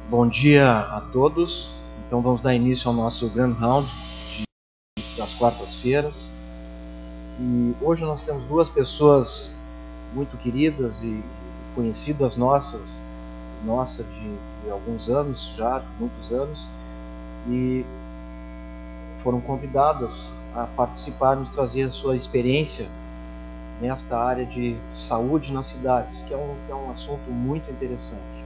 Bom dia a todos. Então vamos dar início ao nosso Grand Round das quartas-feiras. E hoje nós temos duas pessoas muito queridas e conhecidas nossa de alguns anos já, de muitos anos, e foram convidadas a participar, nos trazer a sua experiência nesta área de saúde nas cidades, que é um assunto muito interessante.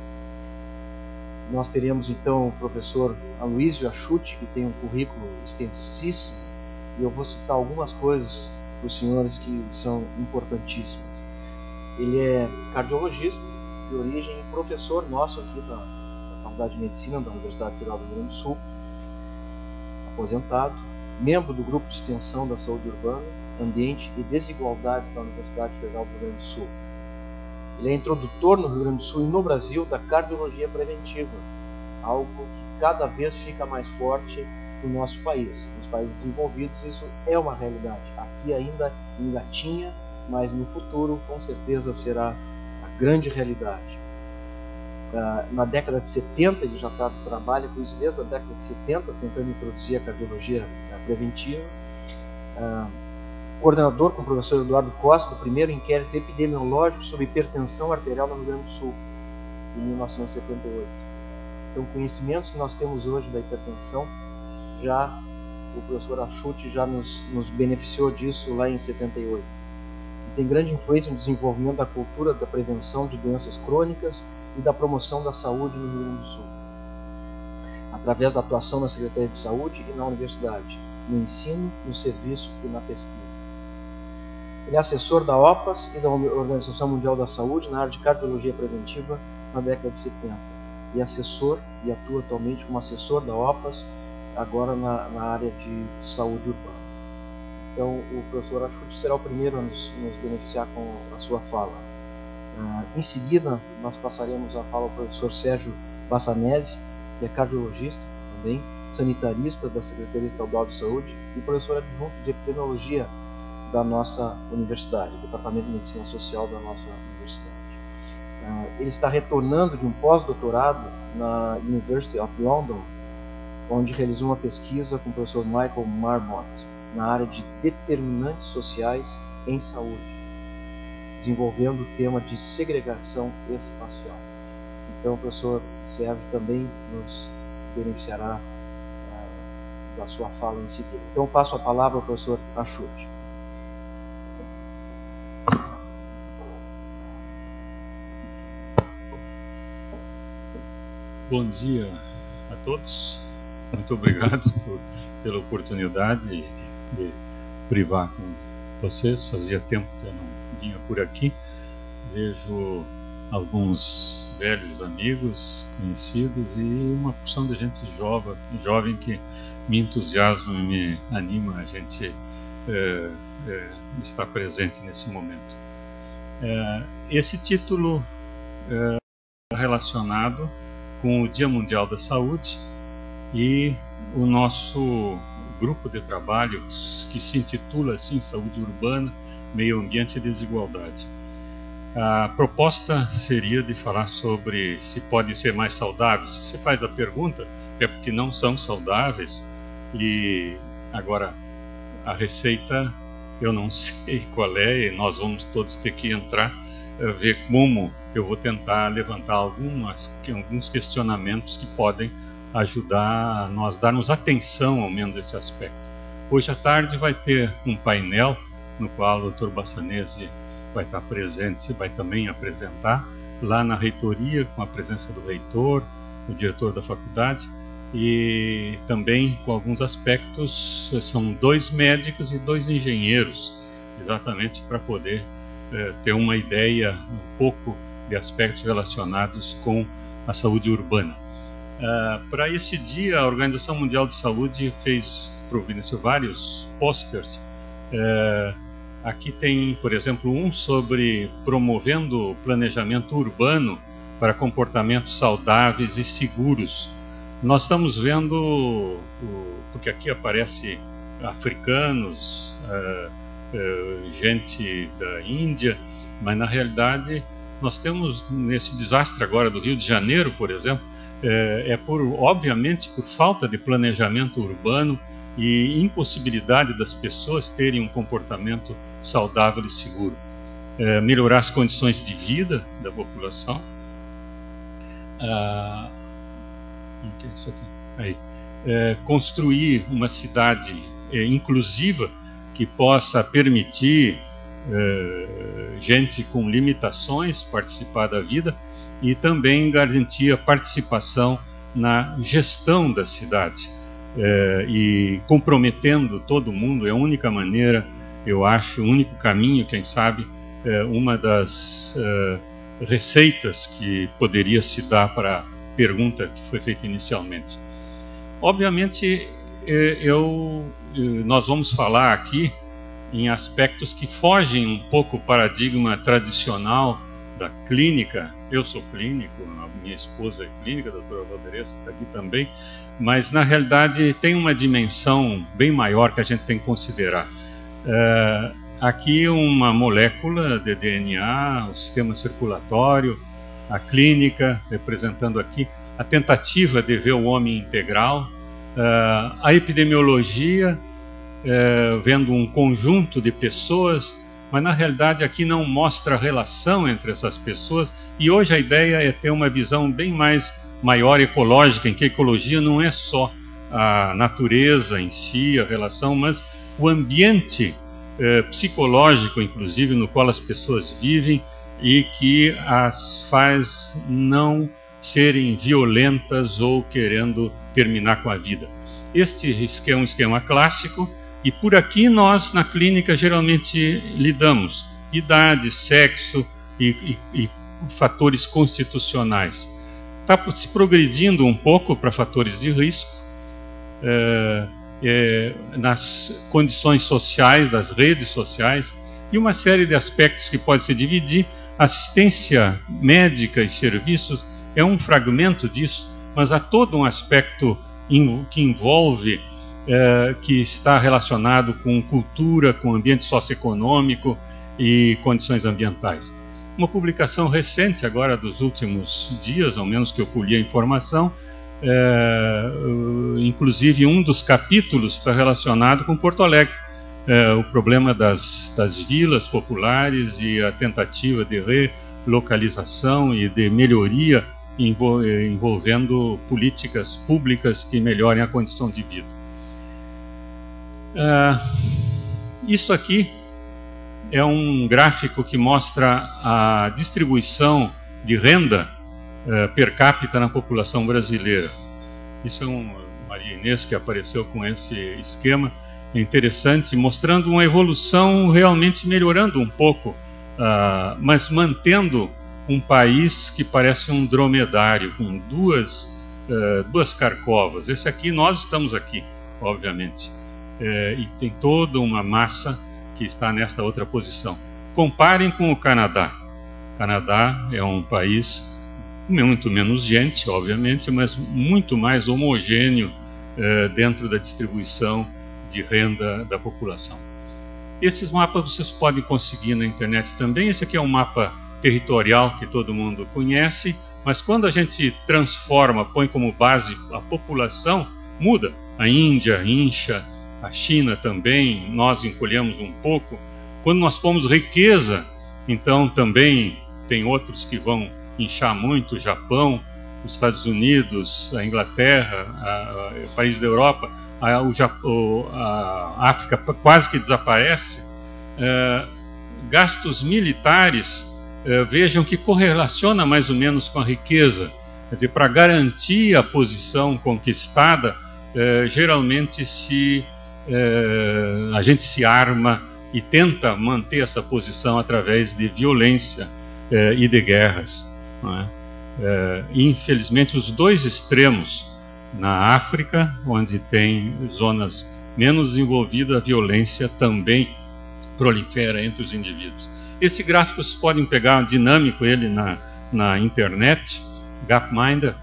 Nós teremos então o professor Aloysio Asciutti, que tem um currículo extensíssimo, e eu vou citar algumas coisas para os senhores que são importantíssimas. Ele é cardiologista de origem, professor nosso aqui da Faculdade de Medicina da Universidade Federal do Rio Grande do Sul, aposentado, membro do Grupo de Extensão da Saúde Urbana, Ambiente e Desigualdades da Universidade Federal do Rio Grande do Sul. Ele é introdutor no Rio Grande do Sul e no Brasil da cardiologia preventiva, algo que cada vez fica mais forte no nosso país. Nos países desenvolvidos isso é uma realidade. Aqui ainda engatinha, mas no futuro com certeza será a grande realidade. Na década de 70, ele já trabalha com isso desde a década de 70, tentando introduzir a cardiologia preventiva. Coordenador com o professor Eduardo Costa do primeiro inquérito epidemiológico sobre hipertensão arterial no Rio Grande do Sul, em 1978. Então, conhecimentos que nós temos hoje da hipertensão, já o professor Asciutti já nos beneficiou disso lá em 78. E tem grande influência no desenvolvimento da cultura da prevenção de doenças crônicas e da promoção da saúde no Rio Grande do Sul, através da atuação na Secretaria de Saúde e na Universidade, no ensino, no serviço e na pesquisa. Ele é assessor da OPAS e da Organização Mundial da Saúde na área de cardiologia preventiva na década de 70. E assessor, e atua atualmente como assessor da OPAS, agora na área de saúde urbana. Então, o professor Asciutti será o primeiro a nos beneficiar com a sua fala. Em seguida, nós passaremos a fala ao professor Sérgio Bassanese, que é cardiologista também, sanitarista da Secretaria Estadual de Saúde e professor adjunto de epidemiologia da nossa universidade, Departamento de Medicina Social da nossa universidade. Ele está retornando de um pós-doutorado na University of London, onde realizou uma pesquisa com o professor Michael Marmot na área de determinantes sociais em saúde, desenvolvendo o tema de segregação espacial. Então, o professor Sérgio também nos beneficiará da sua fala em seguida. Então, eu passo a palavra ao professor Asciutti. Bom dia a todos. Muito obrigado pela oportunidade de privar com vocês. Fazia tempo que eu não vinha por aqui. Vejo alguns velhos amigos, conhecidos e uma porção de gente jovem que me entusiasma, me anima a gente estar presente nesse momento. Esse título é relacionado com o Dia Mundial da Saúde e o nosso grupo de trabalho que se intitula assim Saúde Urbana, Meio Ambiente e Desigualdade. A proposta seria de falar sobre se podem ser mais saudáveis. Se você faz a pergunta, é porque não são saudáveis, e agora a receita eu não sei qual é, e nós vamos todos ter que entrar, ver como eu vou tentar levantar alguns questionamentos que podem ajudar a nós darmos atenção ao menos a esse aspecto. Hoje à tarde vai ter um painel no qual o Dr. Bassanese vai estar presente, vai também apresentar lá na reitoria, com a presença do reitor, o diretor da faculdade, e também com alguns aspectos. São 2 médicos e 2 engenheiros, exatamente para poder ter uma ideia um pouco de aspectos relacionados com a saúde urbana. Para esse dia, a Organização Mundial de Saúde providenciou vários posters. Aqui tem, por exemplo, um sobre promovendo o planejamento urbano para comportamentos saudáveis e seguros. Nós estamos vendo, porque aqui aparece africanos, gente da Índia, mas na realidade nós temos nesse desastre agora do Rio de Janeiro, por exemplo, obviamente, por falta de planejamento urbano e impossibilidade das pessoas terem um comportamento saudável e seguro. Melhorar as condições de vida da população. Construir uma cidade inclusiva que possa permitir gente com limitações participar da vida e também garantir a participação na gestão da cidade. E comprometendo todo mundo é a única maneira, eu acho, o único caminho, quem sabe, uma das receitas que poderia se dar para a pergunta que foi feita inicialmente. Obviamente, nós vamos falar aqui em aspectos que fogem um pouco do paradigma tradicional da clínica. Eu sou clínico, a minha esposa é clínica, a doutora Valdereza está aqui também, mas na realidade tem uma dimensão bem maior que a gente tem que considerar. Aqui uma molécula de DNA, o sistema circulatório, a clínica, representando aqui a tentativa de ver o homem integral, a epidemiologia, vendo um conjunto de pessoas, mas na realidade aqui não mostra a relação entre essas pessoas, e hoje a ideia é ter uma visão bem maior ecológica, em que a ecologia não é só a natureza em si, a relação, mas o ambiente psicológico, inclusive, no qual as pessoas vivem e que as faz não serem violentas ou querendo terminar com a vida. Este é um esquema clássico e por aqui nós, na clínica, geralmente lidamos idade, sexo e fatores constitucionais. Está se progredindo um pouco para fatores de risco, nas condições sociais, das redes sociais, e uma série de aspectos que pode se dividir. Assistência médica e serviços é um fragmento disso, mas há todo um aspecto que envolve, que está relacionado com cultura, com ambiente socioeconômico e condições ambientais. Uma publicação recente, agora dos últimos dias, ao menos que eu colhi a informação, inclusive um dos capítulos está relacionado com Porto Alegre, o problema das vilas populares e a tentativa de relocalização e de melhoria envolvendo políticas públicas que melhorem a condição de vida. Isto aqui é um gráfico que mostra a distribuição de renda per capita na população brasileira. Isso é Maria Inês que apareceu com esse esquema, é interessante, mostrando uma evolução realmente melhorando um pouco, mas mantendo um país que parece um dromedário, com duas carcovas. Esse aqui, nós estamos aqui, obviamente, e tem toda uma massa que está nessa outra posição. Comparem com o Canadá. O Canadá é um país muito menos gente, obviamente, mas muito mais homogêneo dentro da distribuição de renda da população. Esses mapas vocês podem conseguir na internet também. Esse aqui é um mapa territorial que todo mundo conhece, mas quando a gente transforma, põe como base a população, muda. A Índia incha, a China também, nós encolhemos um pouco. Quando nós pomos riqueza, então também tem outros que vão inchar muito, o Japão, os Estados Unidos, a Inglaterra, o país da Europa, a África quase que desaparece. Gastos militares, vejam que correlaciona mais ou menos com a riqueza. Quer dizer, para garantir a posição conquistada, geralmente a gente se arma e tenta manter essa posição através de violência e de guerras. Não é? Infelizmente, os dois extremos, na África, onde tem zonas menos desenvolvidas, a violência também prolifera entre os indivíduos. Esse gráfico vocês podem pegar dinâmico ele na internet, Gapminder.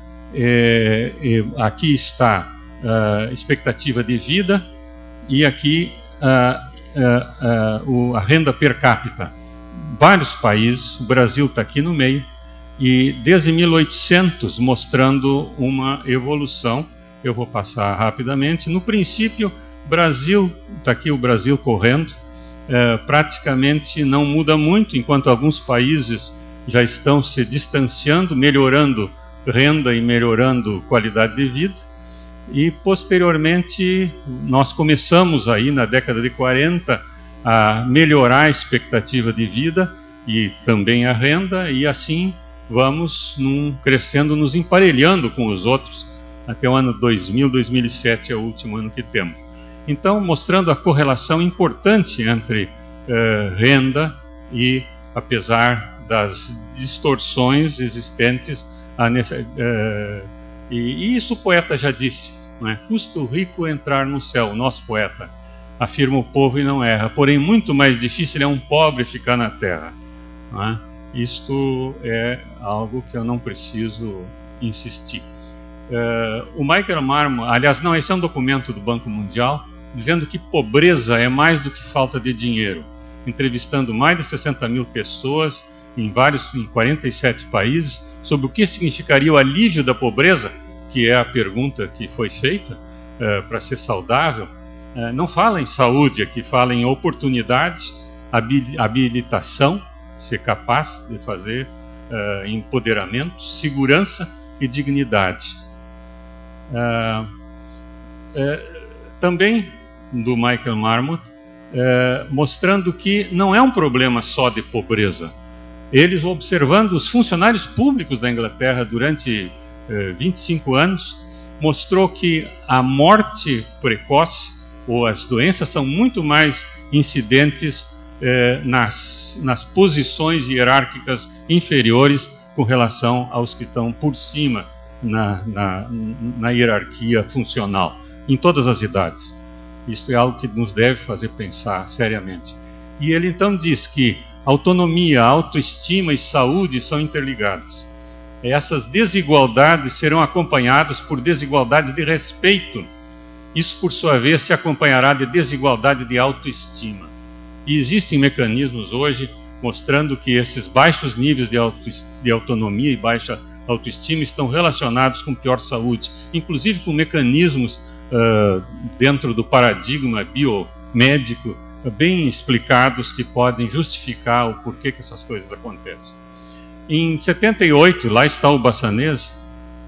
Aqui está a expectativa de vida e aqui a renda per capita. Vários países, o Brasil está aqui no meio, e desde 1800 mostrando uma evolução. Eu vou passar rapidamente. No princípio, Brasil, está aqui o Brasil correndo, praticamente não muda muito, enquanto alguns países já estão se distanciando, melhorando renda e melhorando qualidade de vida. E posteriormente nós começamos aí na década de 40 a melhorar a expectativa de vida e também a renda, e assim vamos crescendo, nos emparelhando com os outros até o ano 2000, 2007 é o último ano que temos. Então, mostrando a correlação importante entre renda e, apesar das distorções existentes, e isso o poeta já disse, não é? Custa o rico entrar no céu, o nosso poeta afirma o povo e não erra, porém muito mais difícil é um pobre ficar na terra, não é? Isto é algo que eu não preciso insistir. O Michael Marmot, aliás, não, esse é um documento do Banco Mundial, dizendo que pobreza é mais do que falta de dinheiro, entrevistando mais de 60 mil pessoas em 47 países, sobre o que significaria o alívio da pobreza, que é a pergunta que foi feita para ser saudável. Não fala em saúde aqui, fala em oportunidades, habilitação, ser capaz de fazer empoderamento, segurança e dignidade. Também do Michael Marmot, mostrando que não é um problema só de pobreza. Eles, observando os funcionários públicos da Inglaterra durante 25 anos, mostrou que a morte precoce ou as doenças são muito mais incidentes nas posições hierárquicas inferiores com relação aos que estão por cima na hierarquia funcional, em todas as idades. Isto é algo que nos deve fazer pensar seriamente. E ele então diz que autonomia, autoestima e saúde são interligadas. Essas desigualdades serão acompanhadas por desigualdades de respeito. Isso, por sua vez, se acompanhará de desigualdade de autoestima. E existem mecanismos hoje mostrando que esses baixos níveis de autonomia e baixa autoestima estão relacionados com pior saúde, inclusive com mecanismos dentro do paradigma biomédico bem explicados que podem justificar o porquê que essas coisas acontecem. Em 78, lá está o Bassanês.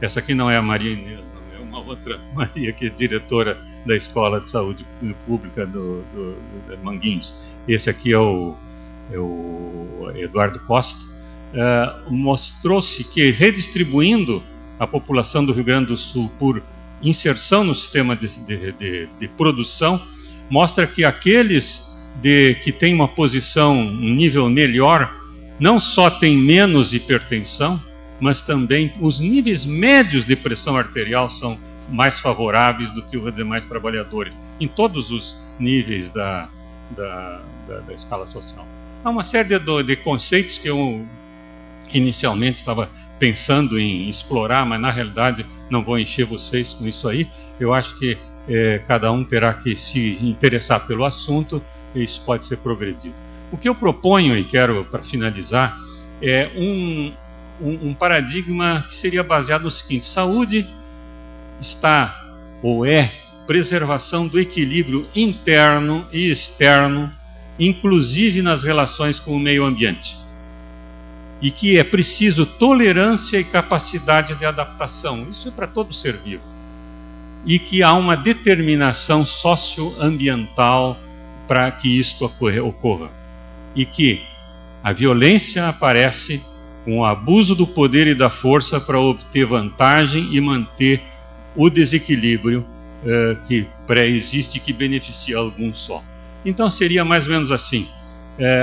Essa aqui não é a Maria Inês, não, é uma outra Maria, que é diretora da Escola de Saúde Pública do Manguinhos. Esse aqui é o Eduardo Costa. Mostrou-se que, redistribuindo a população do Rio Grande do Sul por inserção no sistema de produção, mostra que aqueles que têm uma posição, um nível melhor, não só têm menos hipertensão, mas também os níveis médios de pressão arterial são mais favoráveis do que os demais trabalhadores, em todos os níveis da escala social. Há uma série de conceitos que eu inicialmente estava pensando em explorar, mas na realidade não vou encher vocês com isso aí. Eu acho que cada um terá que se interessar pelo assunto e isso pode ser progredido. O que eu proponho, e quero para finalizar, é um paradigma que seria baseado no seguinte: saúde está ou é preservação do equilíbrio interno e externo, inclusive nas relações com o meio ambiente. E que é preciso tolerância e capacidade de adaptação. Isso é para todo ser vivo. E que há uma determinação socioambiental para que isto ocorra. E que a violência aparece com o abuso do poder e da força para obter vantagem e manter o desequilíbrio que pré-existe e que beneficia alguns só. Então seria mais ou menos assim: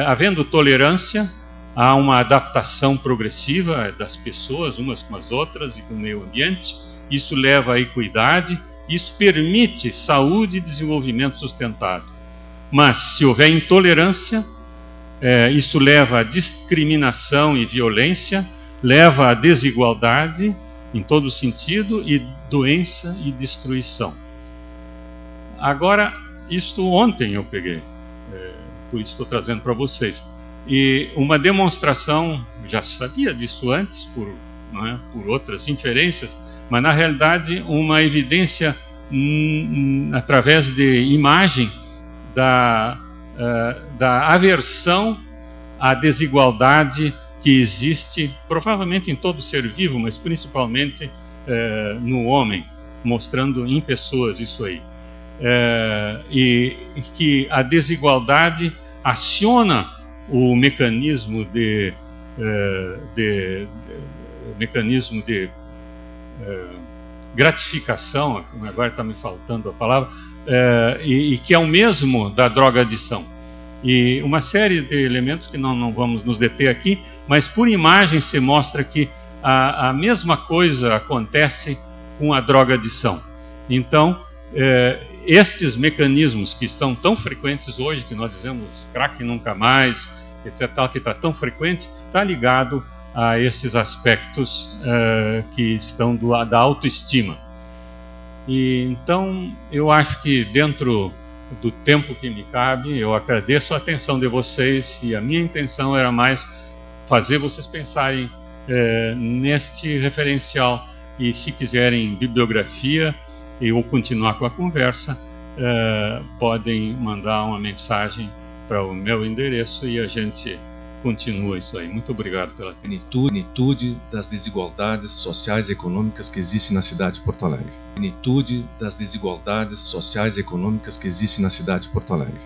havendo tolerância, há uma adaptação progressiva das pessoas umas com as outras e com o meio ambiente. Isso leva à equidade, isso permite saúde e desenvolvimento sustentável. Mas se houver intolerância, isso leva à discriminação e violência, leva à desigualdade em todo sentido, e doença e destruição. Agora, isto ontem eu peguei, por isso estou trazendo para vocês. E uma demonstração, já sabia disso antes, por outras inferências, mas na realidade uma evidência através de imagem da aversão à desigualdade que existe, provavelmente em todo ser vivo, mas principalmente no homem, mostrando em pessoas isso aí. E que a desigualdade aciona o mecanismo de gratificação, agora está me faltando a palavra, e que é o mesmo da drogadição. E uma série de elementos que não vamos nos deter aqui, mas por imagem se mostra que a mesma coisa acontece com a drogadição. Então, estes mecanismos que estão tão frequentes hoje, que nós dizemos crack nunca mais, etc., que está tão frequente, está ligado a esses aspectos que estão da autoestima. E então, eu acho que dentro do tempo que me cabe, eu agradeço a atenção de vocês, e a minha intenção era mais fazer vocês pensarem neste referencial, e se quiserem bibliografia ou continuar com a conversa, podem mandar uma mensagem para o meu endereço e a gente continua isso aí. Muito obrigado pela atenção. Plenitude das desigualdades sociais e econômicas que existem na cidade de Porto Alegre. Plenitude das desigualdades sociais e econômicas que existem na cidade de Porto Alegre.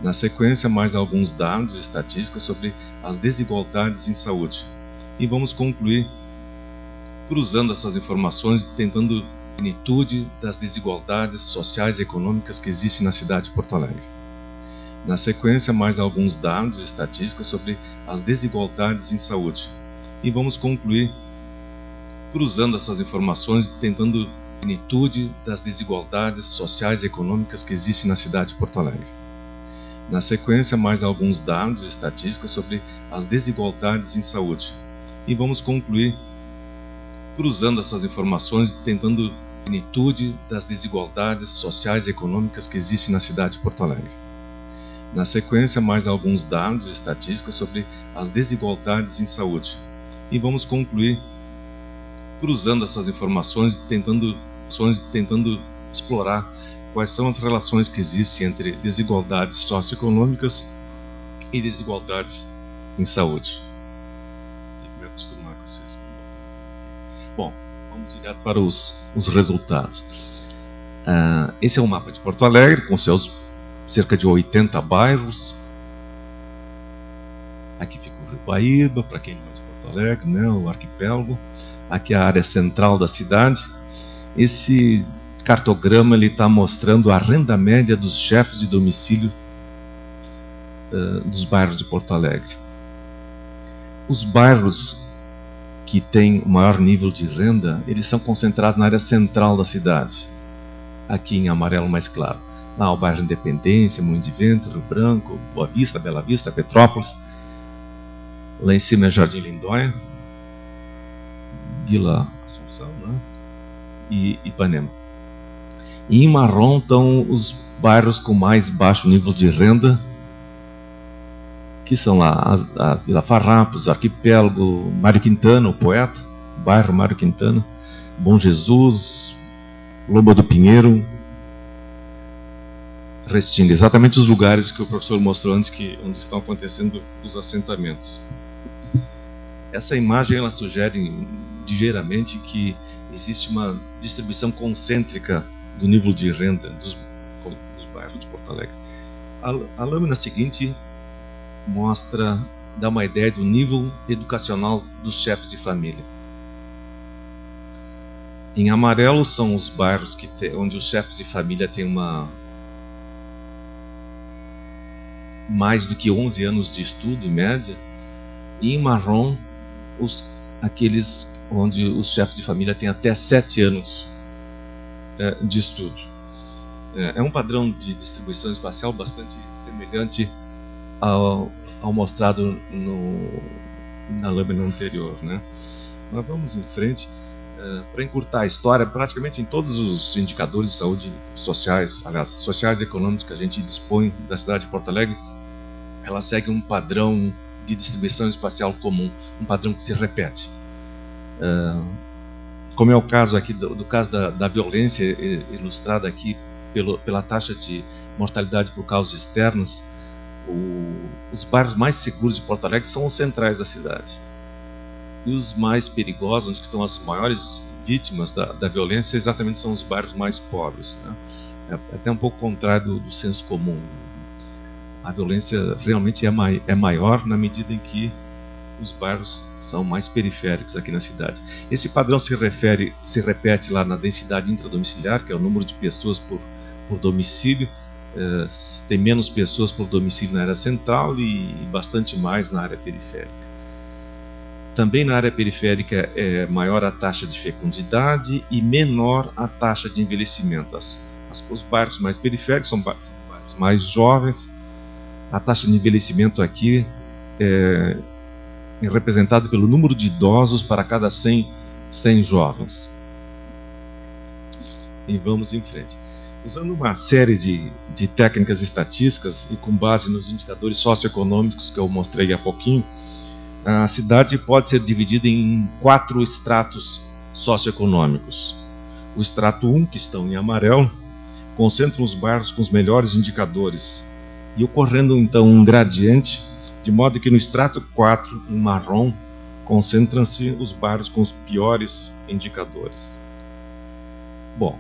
Na sequência, mais alguns dados e estatísticas sobre as desigualdades em saúde. E vamos concluir cruzando essas informações, tentando plenitude das desigualdades sociais e econômicas que existem na cidade de Porto Alegre. Na sequência, mais alguns dados e estatísticas sobre as desigualdades em saúde. E vamos concluir cruzando essas informações, tentando plenitude das desigualdades sociais e econômicas que existem na cidade de Porto Alegre. Na sequência, mais alguns dados e estatísticas sobre as desigualdades em saúde. E vamos concluir cruzando essas informações, tentando plenitude das desigualdades sociais e econômicas que existem na cidade de Porto Alegre. Na sequência, mais alguns dados e estatísticas sobre as desigualdades em saúde. E vamos concluir cruzando essas informações, tentando explorar quais são as relações que existem entre desigualdades socioeconômicas e desigualdades em saúde. Tem que me acostumar com vocês. Bom, vamos direto para os resultados. Esse é o mapa de Porto Alegre, com seus cerca de 80 bairros. Aqui fica o Rio Guaíba, para quem não é de Porto Alegre, né, o arquipélago. Aqui é a área central da cidade. Esse cartograma está mostrando a renda média dos chefes de domicílio dos bairros de Porto Alegre. Os bairros que têm o maior nível de renda, eles são concentrados na área central da cidade. Aqui em amarelo mais claro. Lá o bairro Independência, Moinhos de Vento, Rio Branco, Boa Vista, Bela Vista, Petrópolis. Lá em cima é Jardim Lindóia, Vila Assunção, né? E Ipanema. E em marrom estão os bairros com mais baixo nível de renda, que são lá a Vila Farrapos, Arquipélago, Mário Quintana, o poeta, bairro Mário Quintana, Bom Jesus, Lobo do Pinheiro, Restinga, exatamente os lugares que o professor mostrou antes, onde estão acontecendo os assentamentos. Essa imagem ela sugere ligeiramente que existe uma distribuição concêntrica do nível de renda dos bairros de Porto Alegre. A lâmina seguinte dá uma ideia do nível educacional dos chefes de família. Em amarelo são os bairros onde os chefes de família têm mais do que 11 anos de estudo em média, e em marrom aqueles onde os chefes de família têm até 7 anos de estudo. É um padrão de distribuição espacial bastante semelhante ao mostrado na lâmina anterior, né? Mas vamos em frente. Para encurtar a história, praticamente em todos os indicadores de saúde sociais, aliás, sociais e econômicos que a gente dispõe da cidade de Porto Alegre, ela segue um padrão de distribuição espacial comum, um padrão que se repete. Como é o caso aqui do caso da violência, ilustrada aqui pela taxa de mortalidade por causas externas, os bairros mais seguros de Porto Alegre são os centrais da cidade. E os mais perigosos, onde estão as maiores vítimas da violência, exatamente são os bairros mais pobres, né? É até um pouco contrário do senso comum. A violência realmente é maior na medida em que os bairros são mais periféricos aqui na cidade. Esse padrão se repete lá na densidade intradomiciliar, que é o número de pessoas por domicílio. Tem menos pessoas por domicílio na área central e bastante mais na área periférica. Também na área periférica é maior a taxa de fecundidade e menor a taxa de envelhecimento. Os bairros mais periféricos são bairros mais jovens. A taxa de envelhecimento aqui é representada pelo número de idosos para cada 100 jovens. E vamos em frente. Usando uma série de técnicas estatísticas e com base nos indicadores socioeconômicos que eu mostrei há pouquinho, a cidade pode ser dividida em 4 estratos socioeconômicos. O extrato 1, que estão em amarelo, concentra os bairros com os melhores indicadores, e ocorrendo então um gradiente, de modo que no extrato 4, em marrom, concentram-se os bairros com os piores indicadores. Bom,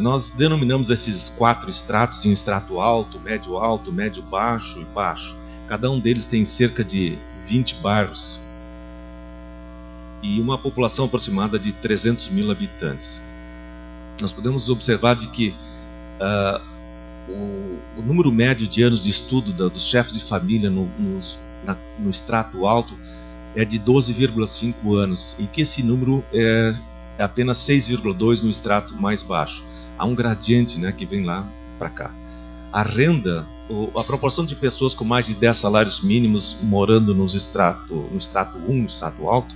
nós denominamos esses 4 estratos em extrato alto, médio baixo e baixo. Cada um deles tem cerca de 20 bairros e uma população aproximada de 300 mil habitantes. Nós podemos observar de que o número médio de anos de estudo dos chefes de família no extrato alto é de 12,5 anos, e que esse número é apenas 6,2 no extrato mais baixo. Há um gradiente, né, que vem lá para cá. A renda, a proporção de pessoas com mais de 10 salários mínimos morando no extrato 1, no extrato alto,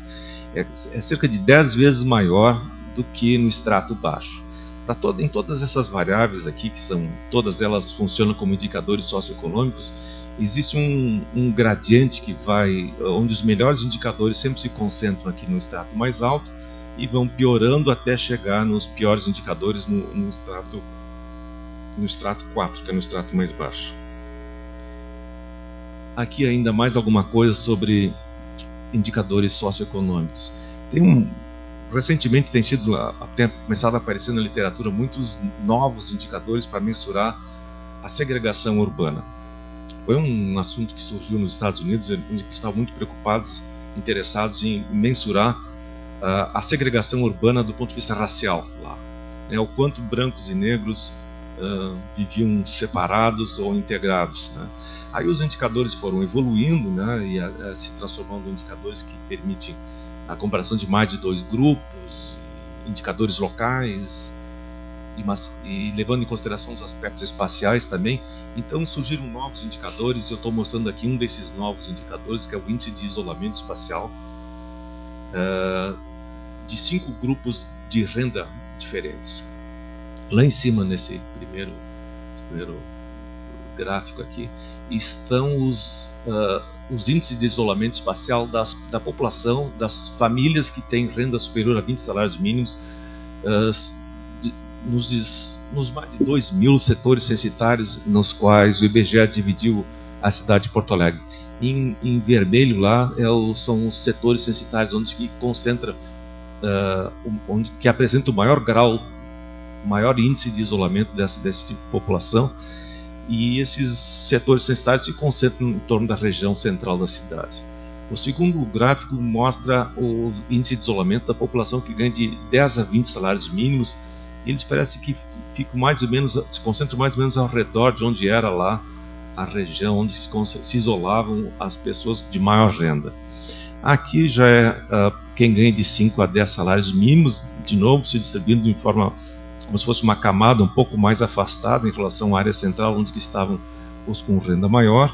é cerca de 10 vezes maior do que no extrato baixo. Em todas essas variáveis aqui, que são todas elas funcionam como indicadores socioeconômicos, existe um gradiente que vai, onde os melhores indicadores sempre se concentram aqui no extrato mais alto e vão piorando até chegar nos piores indicadores no extrato 4, que é no extrato mais baixo. Aqui ainda mais alguma coisa sobre indicadores socioeconômicos. Recentemente tem sido até começado a aparecer na literatura muitos novos indicadores para mensurar a segregação urbana. Foi um assunto que surgiu nos Estados Unidos, onde estavam muito interessados em mensurar a segregação urbana do ponto de vista racial lá. O quanto brancos e negros viviam separados ou integrados, né? Aí os indicadores foram evoluindo, né, e se transformando em indicadores que permitem a comparação de mais de 2 grupos, indicadores locais e levando em consideração os aspectos espaciais também. Então surgiram novos indicadores, e eu estou mostrando aqui um desses novos indicadores, que é o índice de isolamento espacial, de 5 grupos de renda diferentes. Lá em cima, nesse primeiro gráfico aqui, estão os índices de isolamento espacial da população, das famílias que têm renda superior a 20 salários mínimos, nos mais de 2.000 setores censitários nos quais o IBGE dividiu a cidade de Porto Alegre. Em vermelho lá são os setores censitários onde que concentra, onde que apresenta o maior índice de isolamento desse tipo de população. E esses setores censitários se concentram em torno da região central da cidade. O segundo gráfico mostra o índice de isolamento da população que ganha de 10 a 20 salários mínimos. Eles parecem que se concentram mais ou menos ao redor de onde era lá a região onde se isolavam as pessoas de maior renda. Aqui já é quem ganha de 5 a 10 salários mínimos, de novo se distribuindo de forma como se fosse uma camada um pouco mais afastada em relação à área central, onde estavam os com renda maior.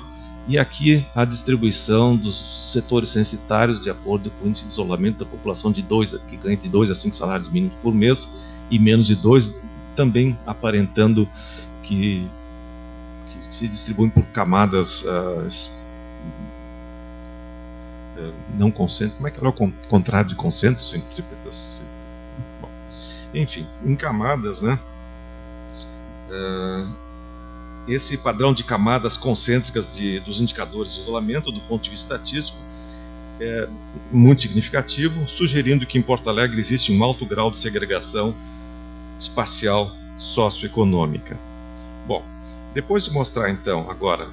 E aqui a distribuição dos setores censitários de acordo com o índice de isolamento da população que ganha de 2 a 5 salários mínimos por mês e menos de 2, também aparentando que se distribuem por camadas não concêntricas. Como é que é o contrário de concêntrico? Centrípetas. Bom, enfim, em camadas, né? Esse padrão de camadas concêntricas dos indicadores de isolamento, do ponto de vista estatístico, é muito significativo, sugerindo que em Porto Alegre existe um alto grau de segregação espacial socioeconômica. Bom, depois de mostrar então agora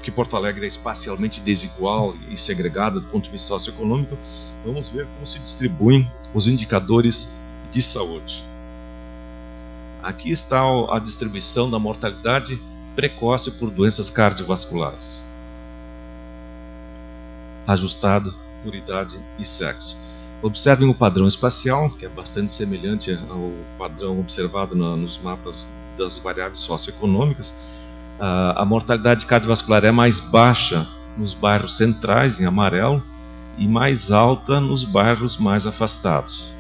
que Porto Alegre é espacialmente desigual e segregada do ponto de vista socioeconômico, vamos ver como se distribuem os indicadores de saúde. Aqui está a distribuição da mortalidade precoce por doenças cardiovasculares, ajustado por idade e sexo. Observem o padrão espacial, que é bastante semelhante ao padrão observado nos mapas das variáveis socioeconômicas. A mortalidade cardiovascular é mais baixa nos bairros centrais, em amarelo, e mais alta nos bairros mais afastados.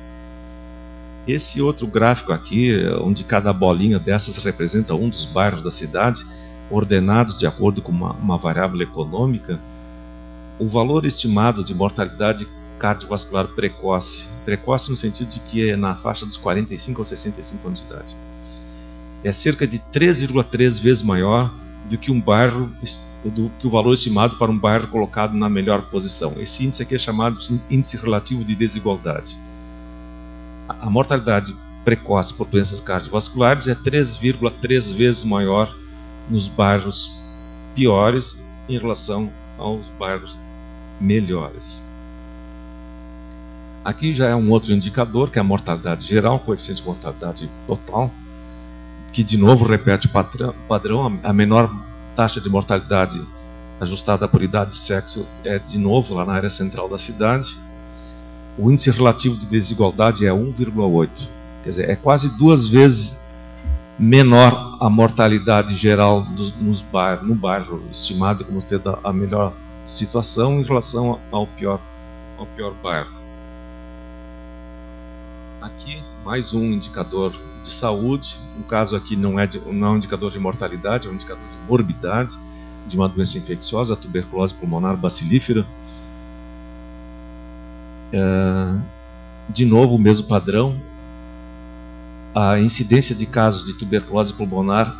Esse outro gráfico aqui, onde cada bolinha dessas representa um dos bairros da cidade, ordenados de acordo com uma variável econômica, o valor estimado de mortalidade cardiovascular precoce no sentido de que é na faixa dos 45 ou 65 anos de idade, é cerca de 3,3 vezes maior do que o valor estimado para um bairro colocado na melhor posição. Esse índice aqui é chamado de índice relativo de desigualdade. A mortalidade precoce por doenças cardiovasculares é 3,3 vezes maior nos bairros piores em relação aos bairros melhores. Aqui já é um outro indicador, que é a mortalidade geral, coeficiente de mortalidade total, que de novo repete o padrão. A menor taxa de mortalidade ajustada por idade e sexo é de novo lá na área central da cidade. O índice relativo de desigualdade é 1,8, quer dizer, é quase 2 vezes menor a mortalidade geral no bairro estimado como tendo a melhor situação em relação ao pior bairro. Aqui mais um indicador de saúde. No caso aqui não é um indicador de mortalidade, é um indicador de morbidade de uma doença infecciosa, a tuberculose pulmonar bacilífera. De novo o mesmo padrão. A incidência de casos de tuberculose pulmonar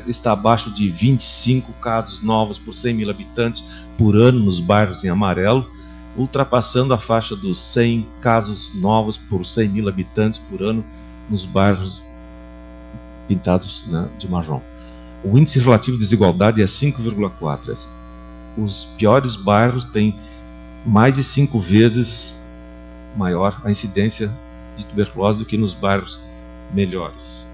está abaixo de 25 casos novos por 100 mil habitantes por ano nos bairros em amarelo, ultrapassando a faixa dos 100 casos novos por 100 mil habitantes por ano nos bairros pintados, né, de marrom. O índice relativo de desigualdade é 5,4. Os piores bairros têm mais de 5 vezes maior a incidência de tuberculose do que nos bairros melhores.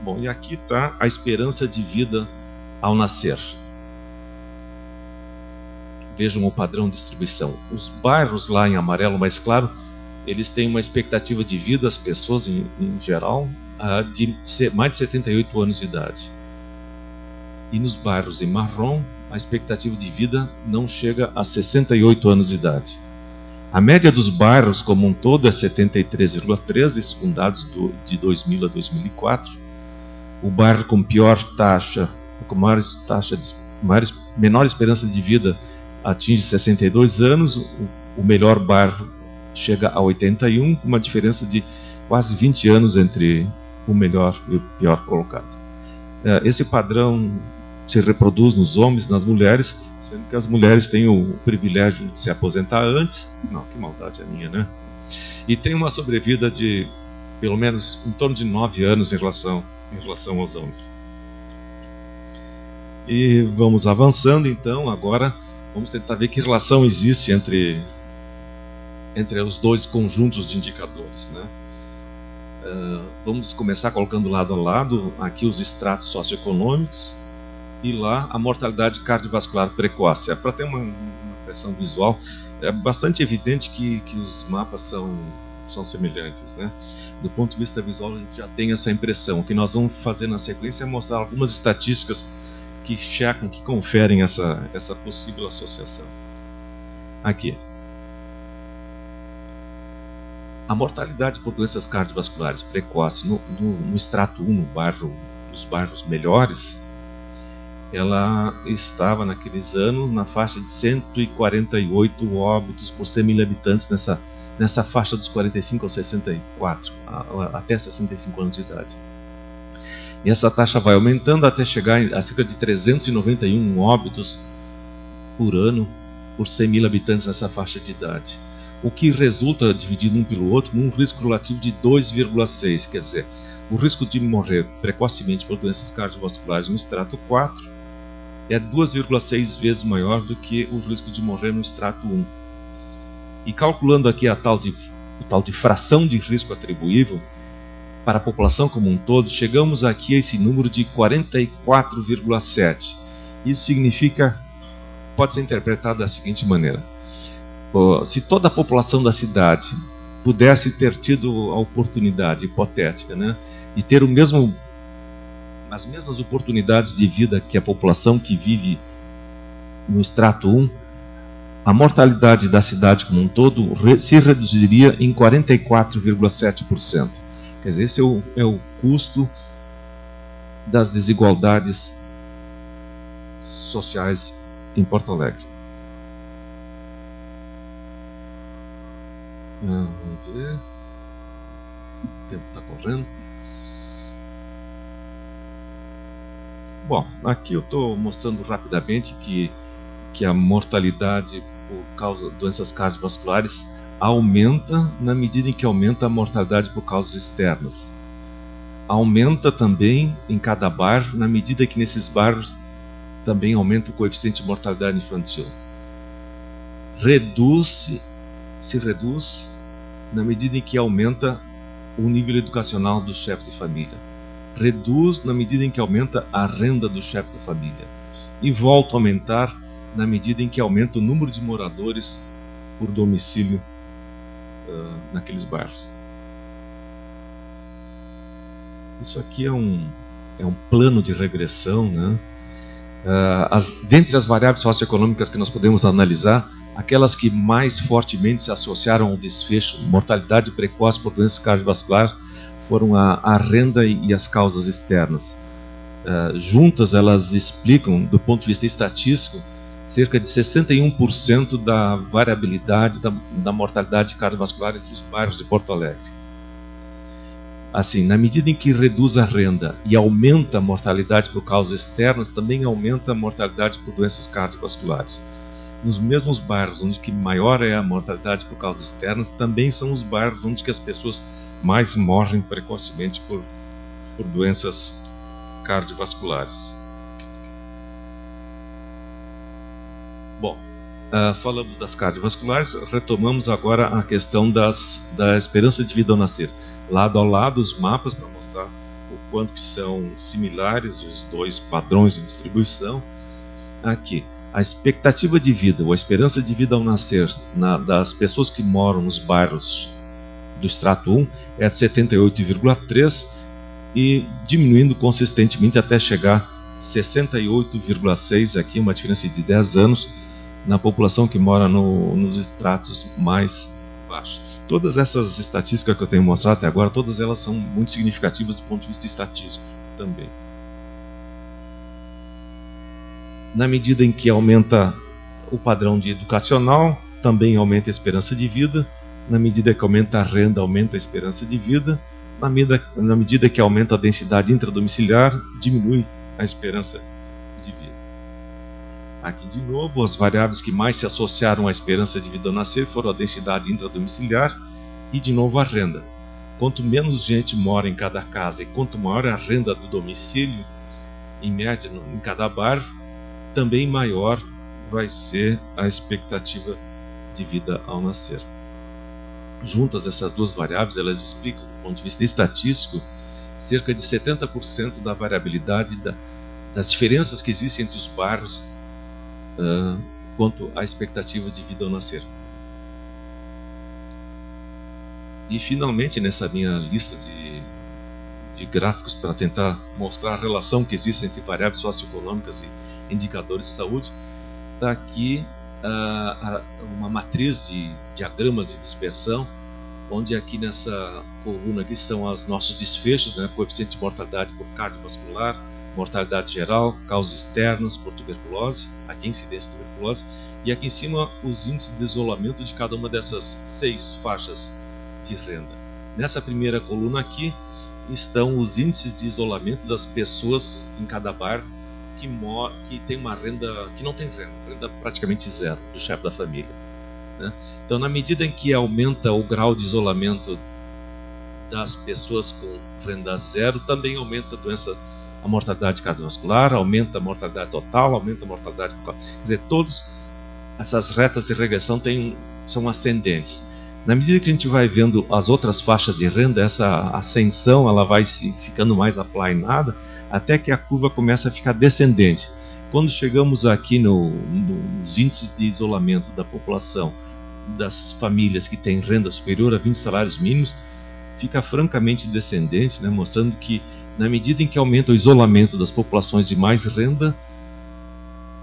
Bom, e aqui está a esperança de vida ao nascer. Vejam o padrão de distribuição. Os bairros lá em amarelo mais claro, eles têm uma expectativa de vida, as pessoas em geral, de mais de 78 anos de idade. E nos bairros em marrom, a expectativa de vida não chega a 68 anos de idade. A média dos bairros como um todo é 73,3, isso com dados de 2000 a 2004. O bairro com pior taxa, com menor esperança de vida atinge 62 anos, o melhor bairro chega a 81, com uma diferença de quase 20 anos entre o melhor e o pior colocado. Esse padrão se reproduz nos homens, nas mulheres, sendo que as mulheres têm o privilégio de se aposentar antes. Não, que maldade a minha, né? E tem uma sobrevida de pelo menos em torno de 9 anos em relação aos homens. E vamos avançando então, agora vamos tentar ver que relação existe entre os dois conjuntos de indicadores, né? Vamos começar colocando lado a lado aqui os estratos socioeconômicos e lá a mortalidade cardiovascular precoce. Para ter uma impressão visual, é bastante evidente que os mapas são semelhantes, né? Do ponto de vista visual, a gente já tem essa impressão. O que nós vamos fazer na sequência é mostrar algumas estatísticas que checam, que conferem essa possível associação. Aqui. A mortalidade por doenças cardiovasculares precoces no extrato 1, nos bairros melhores, ela estava naqueles anos na faixa de 148 óbitos por 100 mil habitantes nessa faixa dos 45 aos 64, até 65 anos de idade. E essa taxa vai aumentando até chegar a cerca de 391 óbitos por ano por 100 mil habitantes nessa faixa de idade. O que resulta, dividido um pelo outro, num risco relativo de 2,6, quer dizer, o risco de morrer precocemente por doenças cardiovasculares no extrato 4 é 2,6 vezes maior do que o risco de morrer no extrato 1. E calculando aqui o tal de fração de risco atribuível para a população como um todo, chegamos aqui a esse número de 44,7. Isso significa, pode ser interpretado da seguinte maneira: se toda a população da cidade pudesse ter tido a oportunidade hipotética, né, de ter as mesmas oportunidades de vida que a população que vive no extrato 1, a mortalidade da cidade como um todo se reduziria em 44,7%. Quer dizer, esse é o custo das desigualdades sociais em Porto Alegre. Vamos ver. O tempo está correndo. Bom, aqui eu estou mostrando rapidamente que a mortalidade por causa de doenças cardiovasculares aumenta na medida em que aumenta a mortalidade por causas externas. Aumenta também em cada bairro na medida que nesses bairros também aumenta o coeficiente de mortalidade infantil. Se reduz na medida em que aumenta o nível educacional dos chefes de família. Reduz na medida em que aumenta a renda do chefe da família. E volta a aumentar na medida em que aumenta o número de moradores por domicílio naqueles bairros. Isso aqui é um plano de regressão, né? Dentre as variáveis socioeconômicas que nós podemos analisar, aquelas que mais fortemente se associaram ao desfecho, mortalidade precoce por doenças cardiovasculares, foram a renda e as causas externas. Juntas, elas explicam, do ponto de vista estatístico, cerca de 61% da variabilidade da mortalidade cardiovascular entre os bairros de Porto Alegre. Assim, na medida em que reduz a renda e aumenta a mortalidade por causas externas, também aumenta a mortalidade por doenças cardiovasculares. Nos mesmos bairros onde que maior é a mortalidade por causas externas, também são os bairros onde que as pessoas mais morrem precocemente por doenças cardiovasculares. Bom, falamos das cardiovasculares, retomamos agora a questão da esperança de vida ao nascer. Lado a lado os mapas para mostrar o quanto que são similares os dois padrões de distribuição. Aqui, a expectativa de vida, ou a esperança de vida ao nascer das pessoas que moram nos bairros do extrato 1 é de 78,3 e diminuindo consistentemente até chegar a 68,6, aqui uma diferença de 10 anos, na população que mora nos estratos mais baixos. Todas essas estatísticas que eu tenho mostrado até agora, todas elas são muito significativas do ponto de vista estatístico também. Na medida em que aumenta o padrão de educacional, também aumenta a esperança de vida. Na medida que aumenta a renda, aumenta a esperança de vida. Na medida que aumenta a densidade intradomiciliar, diminui a esperança de vida. Aqui de novo, as variáveis que mais se associaram à esperança de vida ao nascer foram a densidade intradomiciliar e de novo a renda. Quanto menos gente mora em cada casa e quanto maior a renda do domicílio, em média em cada bairro, também maior vai ser a expectativa de vida ao nascer. Juntas essas duas variáveis, elas explicam, do ponto de vista estatístico, cerca de 70% da variabilidade das diferenças que existem entre os bairros quanto à expectativa de vida ao nascer. E finalmente, nessa minha lista de gráficos para tentar mostrar a relação que existe entre variáveis socioeconômicas e indicadores de saúde, está aqui uma matriz de diagramas de dispersão onde aqui nessa coluna aqui são os nossos desfechos, né? Coeficiente de mortalidade por cardiovascular, mortalidade geral, causas externas por tuberculose, aqui incidência de tuberculose, e aqui em cima os índices de isolamento de cada uma dessas 6 faixas de renda. Nessa primeira coluna aqui estão os índices de isolamento das pessoas em cada bairro que tem uma renda, que não tem renda praticamente zero, do chefe da família, né? Então, na medida em que aumenta o grau de isolamento das pessoas com renda zero, também aumenta a mortalidade cardiovascular, aumenta a mortalidade total, aumenta a mortalidade... Quer dizer, todas essas retas de regressão são ascendentes. Na medida que a gente vai vendo as outras faixas de renda, essa ascensão ela vai ficando mais aplainada, até que a curva começa a ficar descendente. Quando chegamos aqui nos índices de isolamento da população, das famílias que têm renda superior a 20 salários mínimos, fica francamente descendente, né? Mostrando que na medida em que aumenta o isolamento das populações de mais renda,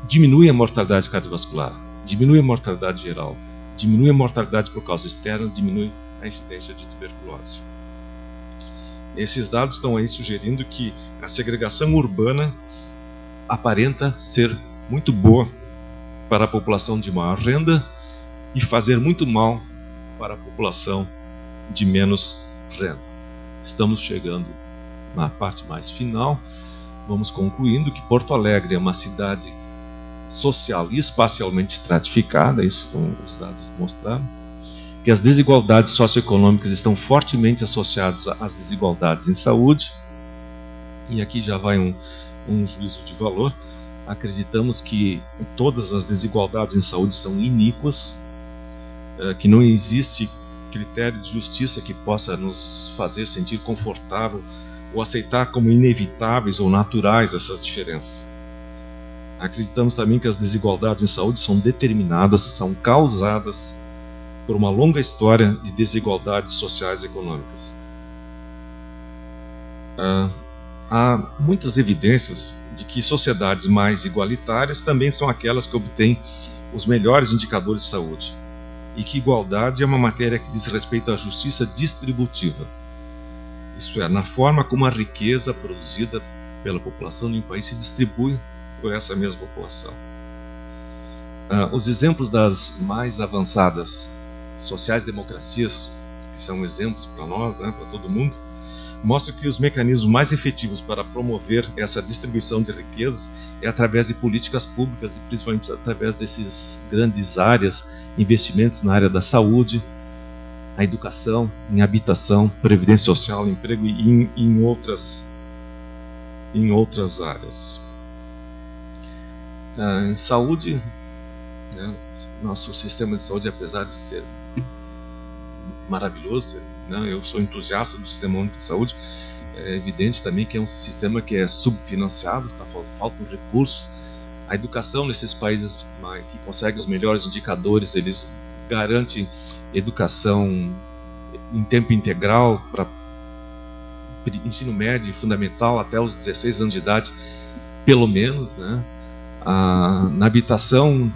diminui a mortalidade cardiovascular, diminui a mortalidade geral, diminui a mortalidade por causa externa, diminui a incidência de tuberculose. Esses dados estão aí sugerindo que a segregação urbana aparenta ser muito boa para a população de maior renda e fazer muito mal para a população de menos renda. Estamos chegando na parte mais final. Vamos concluindo que Porto Alegre é uma cidade social e espacialmente estratificada, isso com os dados mostraram, que as desigualdades socioeconômicas estão fortemente associadas às desigualdades em saúde, e aqui já vai um juízo de valor. Acreditamos que todas as desigualdades em saúde são iníquas, que não existe critério de justiça que possa nos fazer sentir confortável ou aceitar como inevitáveis ou naturais essas diferenças. Acreditamos também que as desigualdades em saúde são determinadas, são causadas por uma longa história de desigualdades sociais e econômicas. Há muitas evidências de que sociedades mais igualitárias também são aquelas que obtêm os melhores indicadores de saúde, e que igualdade é uma matéria que diz respeito à justiça distributiva, isto é, na forma como a riqueza produzida pela população de um país se distribui por essa mesma população. Os exemplos das mais avançadas sociais-democracias, que são exemplos para nós, né, para todo mundo, mostram que os mecanismos mais efetivos para promover essa distribuição de riquezas é através de políticas públicas e principalmente através desses grandes áreas, investimentos na área da saúde, a educação, em habitação, previdência social, emprego e em outras áreas. Em saúde, né, nosso sistema de saúde, apesar de ser maravilhoso, né, eu sou entusiasta do Sistema Único de Saúde, é evidente também que é um sistema que é subfinanciado, faltam recursos. A educação nesses países que conseguem os melhores indicadores, eles garantem educação em tempo integral para ensino médio e fundamental até os 16 anos de idade, pelo menos, né? Na habitação,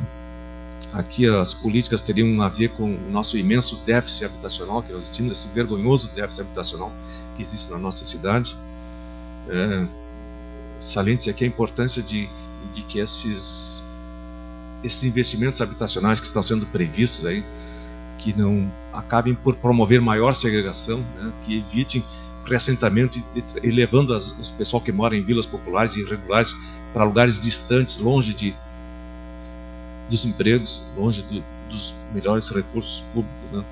aqui as políticas teriam a ver com o nosso imenso déficit habitacional, que nós temos, esse vergonhoso déficit habitacional que existe na nossa cidade. Saliente aqui a importância de que esses investimentos habitacionais que estão sendo previstos aí, que não acabem por promover maior segregação, né, que evitem reassentamento e levando o pessoal que mora em vilas populares e irregulares para lugares distantes, longe dos empregos, longe dos melhores recursos públicos, né?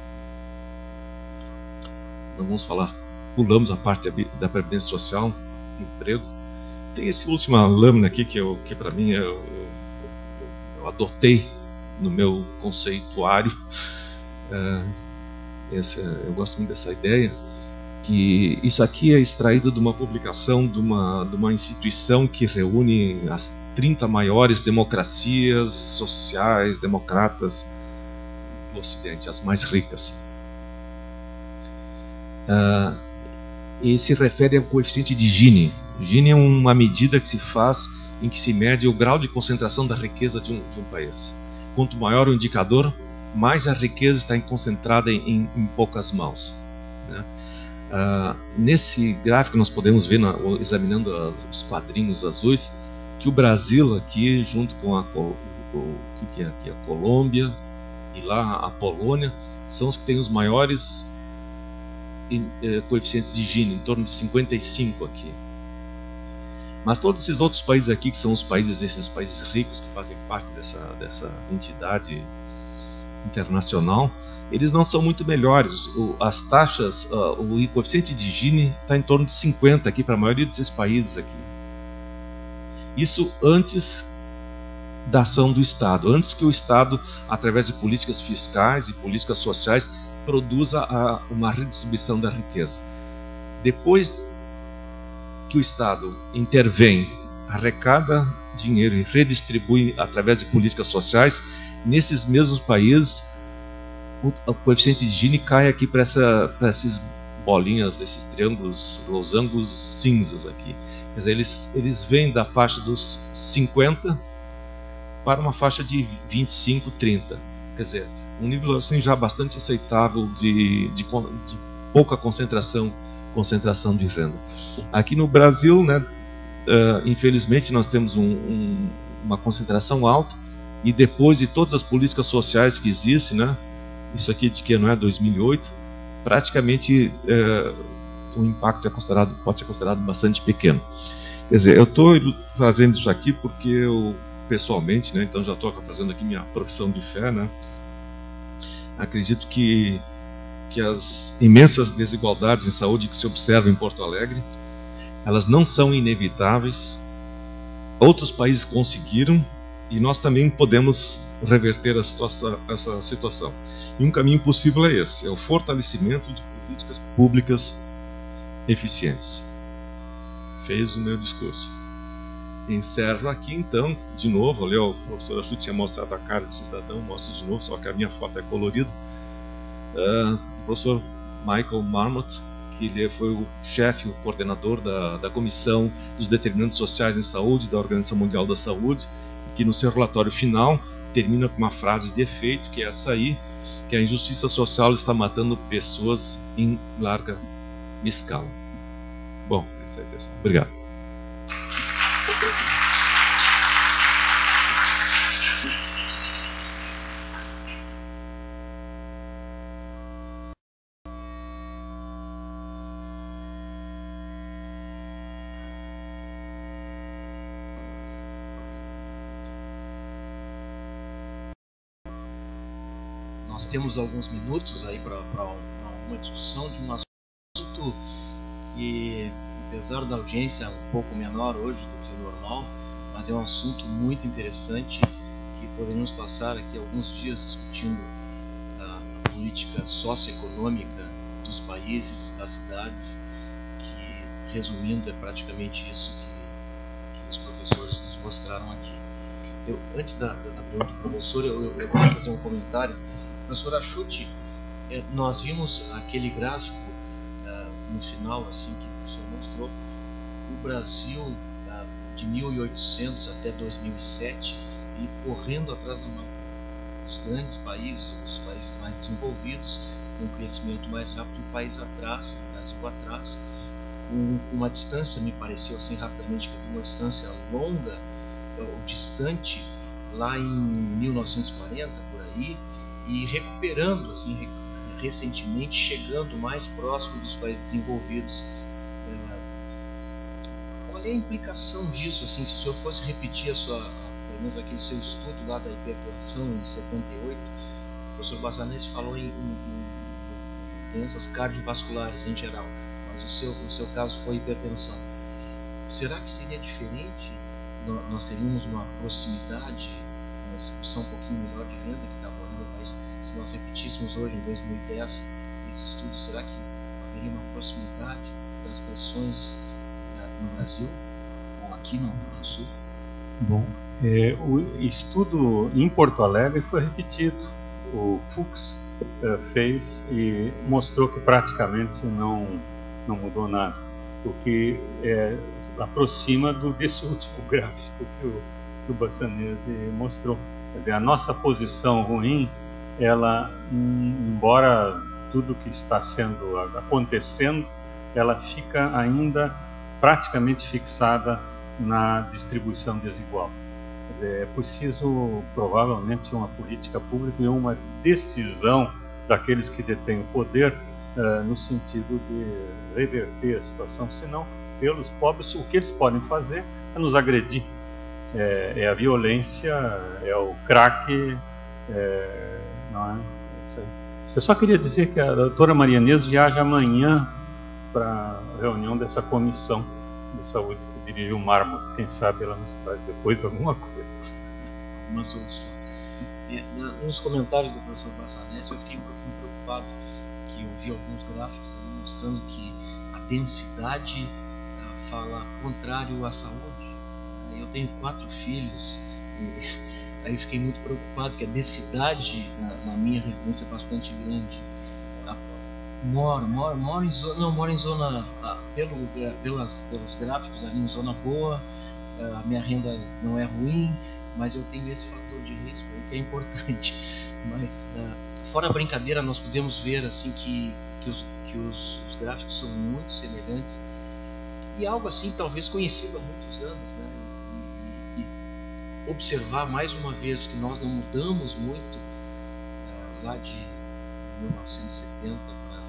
Não vamos falar, pulamos a parte da previdência social, emprego. Tem essa última lâmina aqui que para mim eu adotei no meu conceituário. Eu gosto muito dessa ideia, que isso aqui é extraído de uma publicação de uma instituição que reúne as 30 maiores democracias sociais, democratas do Ocidente, as mais ricas. E se refere ao coeficiente de Gini. Gini é uma medida que se faz em que se mede o grau de concentração da riqueza de um país. Quanto maior o indicador, mais a riqueza está concentrada em poucas mãos, né? Nesse gráfico nós podemos ver, examinando os quadrinhos azuis, que o Brasil aqui, junto com a Colômbia e lá a Polônia, são os que têm os maiores coeficientes de Gini, em torno de 55 aqui. Mas todos esses outros países aqui, que são esses países ricos que fazem parte dessa entidade internacional, eles não são muito melhores. As taxas, o coeficiente de Gini está em torno de 50 aqui para a maioria desses países aqui. Isso antes da ação do Estado, antes que o Estado, através de políticas fiscais e políticas sociais, produza uma redistribuição da riqueza. Depois que o Estado intervém, arrecada dinheiro e redistribui através de políticas sociais, nesses mesmos países o coeficiente de Gini cai aqui para essas bolinhas, esses triângulos, losangos cinzas aqui. Quer dizer, eles vêm da faixa dos 50 para uma faixa de 25, 30. Quer dizer, um nível assim já bastante aceitável de pouca concentração de renda. Aqui no Brasil, né, infelizmente nós temos uma concentração alta, e depois de todas as políticas sociais que existem, né, isso aqui de que não é 2008, praticamente o impacto pode ser considerado bastante pequeno. Quer dizer, eu estou fazendo isso aqui porque eu pessoalmente, né, então já estou fazendo aqui minha profissão de fé, né, acredito que as imensas desigualdades em saúde que se observam em Porto Alegre, elas não são inevitáveis. Outros países conseguiram e nós também podemos reverter essa situação. E um caminho possível é esse, é o fortalecimento de políticas públicas eficientes. Fez o meu discurso. Encerro aqui então, de novo, ali o professor Achu tinha mostrado a cara de cidadão, mostro de novo, só que a minha foto é colorida. O professor Michael Marmot, que ele foi o chefe, o coordenador da Comissão dos Determinantes Sociais em Saúde da Organização Mundial da Saúde, que no seu relatório final termina com uma frase de efeito, que é essa aí, que a injustiça social está matando pessoas em larga escala. Bom, é isso aí, pessoal. Obrigado. Nós temos alguns minutos aí para uma discussão de um assunto que, apesar da audiência um pouco menor hoje do que o normal, mas é um assunto muito interessante que poderíamos passar aqui alguns dias discutindo a política socioeconômica dos países, das cidades, que, resumindo, é praticamente isso que os professores nos mostraram aqui. Antes da pergunta do professor, eu quero fazer um comentário. Professor Achuti, nós vimos aquele gráfico no final, assim, que o senhor mostrou, o Brasil de 1800 até 2007, e correndo atrás dos grandes países, os países mais desenvolvidos, com um crescimento mais rápido, o país atrás, o Brasil atrás, com uma distância, me pareceu assim rapidamente, que uma distância longa, ou distante, lá em 1940, por aí, e recuperando, assim, recentemente, chegando mais próximo dos países desenvolvidos. Qual é a implicação disso, assim, se o senhor fosse repetir pelo menos aquele seu estudo lá da hipertensão em 78, o professor Bassanese falou em doenças cardiovasculares em geral, mas o seu caso foi hipertensão. Será que seria diferente? Nós teríamos uma proximidade, uma distribuição um pouquinho melhor de renda que está ocorrendo no país, se nós repetíssemos hoje, em 2010, esse estudo? Será que haveria uma proximidade das pressões no Brasil ou aqui no Sul? Bom, o estudo em Porto Alegre foi repetido. O Fuchs fez e mostrou que praticamente não mudou nada, o que aproxima desse último gráfico que o Bassanese mostrou. Quer dizer, a nossa posição ruim ela, embora tudo que está acontecendo, ela fica ainda praticamente fixada na distribuição desigual. É preciso, provavelmente, uma política pública e uma decisão daqueles que detêm o poder no sentido de reverter a situação, senão, pelos pobres, o que eles podem fazer é nos agredir. É a violência, é o crack, não é? Isso aí. Eu só queria dizer que a doutora Maria Inês viaja amanhã para a reunião dessa comissão de saúde que dirige o Mármore. Quem sabe ela nos traz depois alguma coisa. Uma solução. Nos comentários do professor Bassanese, eu fiquei um pouquinho preocupado, que eu vi alguns gráficos ali mostrando que a densidade fala contrário à saúde. Eu tenho 4 filhos e aí fiquei muito preocupado que a densidade na minha residência é bastante grande. Moro em zona, pelos gráficos ali, em zona boa. A minha renda não é ruim, mas eu tenho esse fator de risco aí que é importante. Mas fora a brincadeira, nós podemos ver assim que os gráficos são muito semelhantes e algo assim talvez conhecido há muitos anos, né? E observar mais uma vez que nós não mudamos muito lá de 1970 para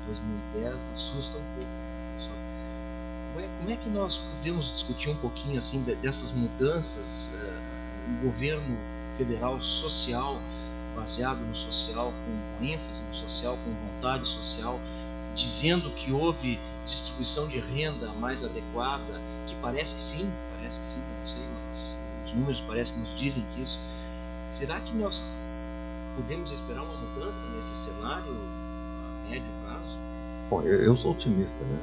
2010 assusta um pouco. Como é que nós podemos discutir um pouquinho assim dessas mudanças? O governo federal social, baseado no social, com ênfase no social, com vontade social, dizendo que houve distribuição de renda mais adequada, que parece que sim, não sei, mas os números parecem que nos dizem que isso. Será que nós podemos esperar uma mudança nesse cenário a médio prazo? Bom, eu sou otimista, né?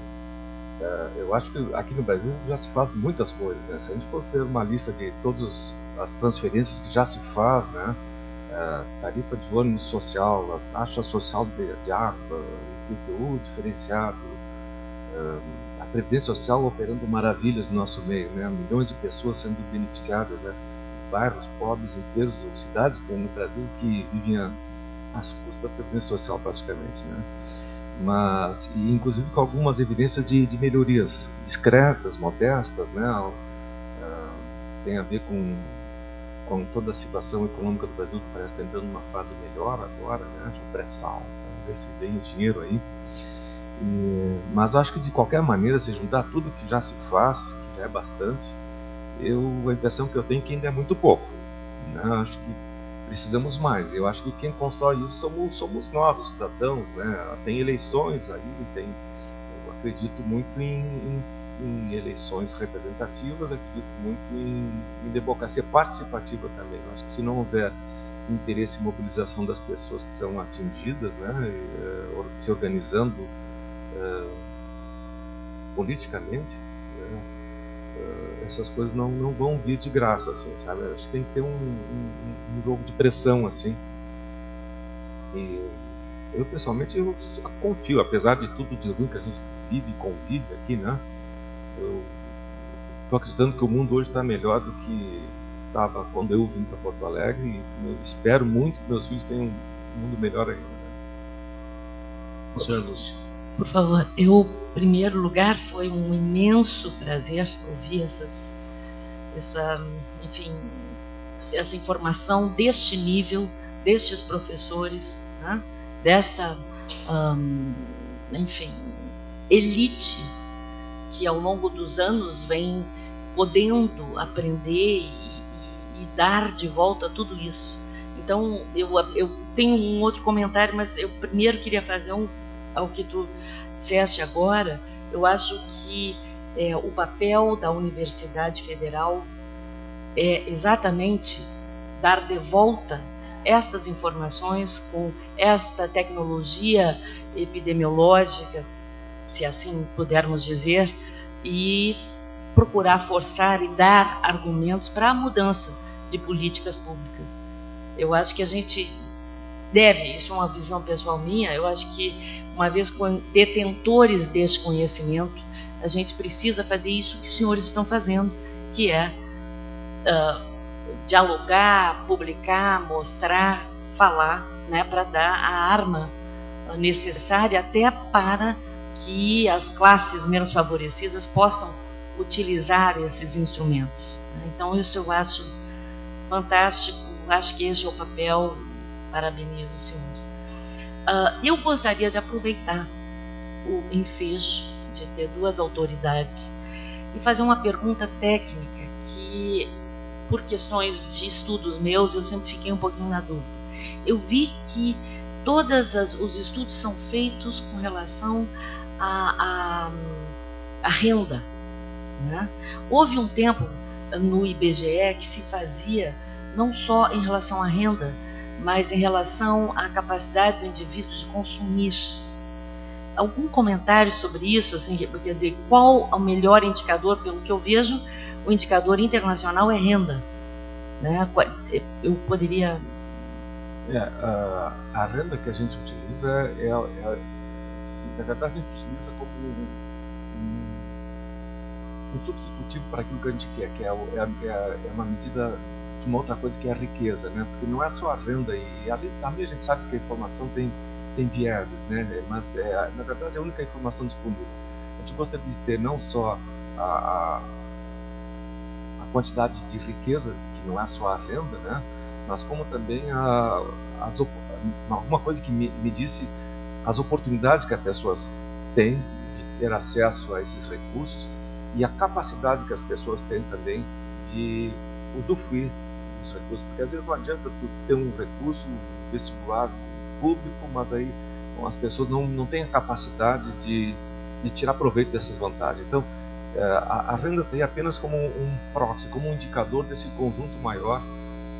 Eu acho que aqui no Brasil já se faz muitas coisas, né? Se a gente for ver uma lista de todas as transferências que já se faz, né? Tarifa de ônibus social, a taxa social de água, IPTU diferenciado, a Previdência Social operando maravilhas no nosso meio, né? Milhões de pessoas sendo beneficiadas, né? Bairros pobres inteiros, ou cidades no Brasil que viviam às custas da Previdência Social praticamente, né? Mas, e inclusive com algumas evidências de melhorias discretas, modestas, né? Tem a ver com toda a situação econômica do Brasil, que parece estar entrando numa fase melhor agora, né? De pré-sal, ver se vem o dinheiro aí. Mas eu acho que de qualquer maneira, se juntar tudo que já se faz, que já é bastante, a impressão que eu tenho é que ainda é muito pouco, né? Acho que precisamos mais. Eu acho que quem constrói isso somos nós, os cidadãos, né? Tem eleições aí, eu acredito muito em eleições representativas, acredito muito em democracia participativa também. Eu acho que se não houver interesse e mobilização das pessoas que são atingidas, né? Se organizando politicamente, né? Essas coisas não vão vir de graça, assim, sabe? Acho que tem que ter um jogo de pressão, assim. E eu, pessoalmente, eu confio, apesar de tudo de ruim que a gente vive e convive aqui, né? Eu estou acreditando que o mundo hoje está melhor do que estava quando eu vim para Porto Alegre, e eu espero muito que meus filhos tenham um mundo melhor ainda. Senhor Lúcio. Por favor, em primeiro lugar, foi um imenso prazer ouvir essa informação deste nível, destes professores, né? Dessa, elite que ao longo dos anos vem podendo aprender e dar de volta tudo isso. Então, eu tenho um outro comentário, mas eu primeiro queria fazer ao que tu disseste agora. Eu acho que o papel da Universidade Federal é exatamente dar de volta estas informações com esta tecnologia epidemiológica, se assim pudermos dizer, e procurar forçar e dar argumentos para a mudança de políticas públicas. Eu acho que a gente deve, isso é uma visão pessoal minha, eu acho que, uma vez detentores deste conhecimento, a gente precisa fazer isso que os senhores estão fazendo, que é dialogar, publicar, mostrar, falar, né, para dar a arma necessária até para que as classes menos favorecidas possam utilizar esses instrumentos. Então, isso eu acho fantástico, acho que esse é o papel, parabenizo os senhores. Eu gostaria de aproveitar o ensejo de ter duas autoridades e fazer uma pergunta técnica que, por questões de estudos meus, eu sempre fiquei um pouquinho na dúvida. Eu vi que todos os estudos são feitos com relação à renda, né? Houve um tempo no IBGE que se fazia não só em relação à renda, mas em relação à capacidade do indivíduo de consumir. Algum comentário sobre isso? Assim, quer dizer, qual o melhor indicador? Pelo que eu vejo, o indicador internacional é renda, né? Eu poderia... A renda que a gente utiliza na verdade, a gente utiliza como um substitutivo para aquilo que a gente quer, que é uma medida de uma outra coisa, que é a riqueza, né? Porque não é só a renda, e ali a gente sabe que a informação tem vieses, né? Mas na verdade é a única informação disponível. A gente gostaria de ter não só a quantidade de riqueza, que não é só a renda, né? Mas como também alguma coisa que me disse as oportunidades que as pessoas têm de ter acesso a esses recursos e a capacidade que as pessoas têm também de usufruir dos recursos, porque às vezes não adianta tu ter um recurso vestibular público, mas aí as pessoas não têm a capacidade de tirar proveito dessas vantagens. Então, a renda tem apenas como um proxy, como um indicador desse conjunto maior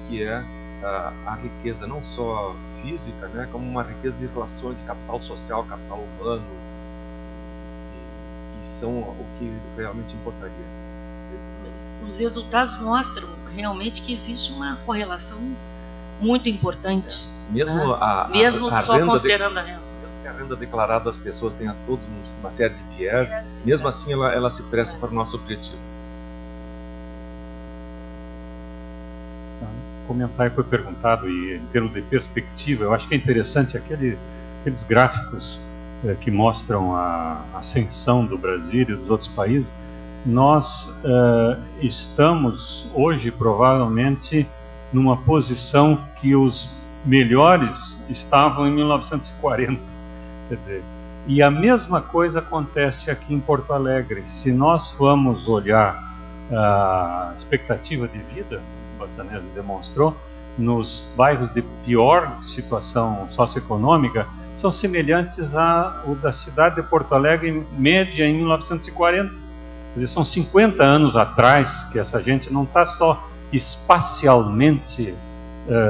que é a riqueza, não só física, né, como uma riqueza de relações de capital social, capital humano, que são o que realmente importaria. Os resultados mostram realmente que existe uma correlação muito importante. Mesmo, né? Mesmo só considerando a renda. Mesmo que a renda declarada as pessoas tenha todos uma série de viés, mesmo assim ela se presta para o nosso objetivo. O comentário foi perguntado, e em termos de perspectiva, eu acho que é interessante aqueles gráficos que mostram a ascensão do Brasil e dos outros países. Nós estamos hoje provavelmente numa posição que os melhores estavam em 1940, quer dizer, e a mesma coisa acontece aqui em Porto Alegre. Se nós formos olhar a expectativa de vida, o Bassanese demonstrou, nos bairros de pior situação socioeconômica, são semelhantes ao da cidade de Porto Alegre, em média, em 1940. Quer dizer, são 50 anos atrás que essa gente não está só espacialmente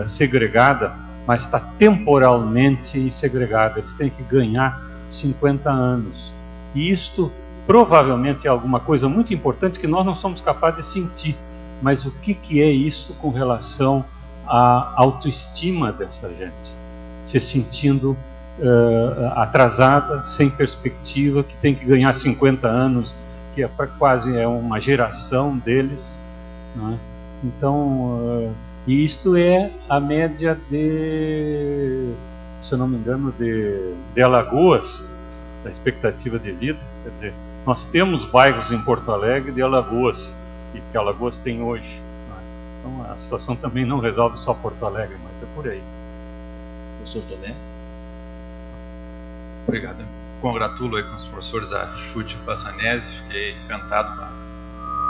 segregada, mas está temporalmente segregada. Eles têm que ganhar 50 anos. E isto provavelmente é alguma coisa muito importante que nós não somos capazes de sentir. Mas o que é isso com relação à autoestima dessa gente? Se sentindo atrasada, sem perspectiva, que tem que ganhar 50 anos, que quase é uma geração deles, não é? Então, isto é a média de, se eu não me engano, de Alagoas, da expectativa de vida. Quer dizer, nós temos bairros em Porto Alegre de Alagoas, e que Alagoas tem hoje, não é? Então a situação também não resolve só Porto Alegre, mas é por aí. Professor Tomé. Obrigado. Congratulo aí com os professores Achuti e Bassanese, fiquei encantado com a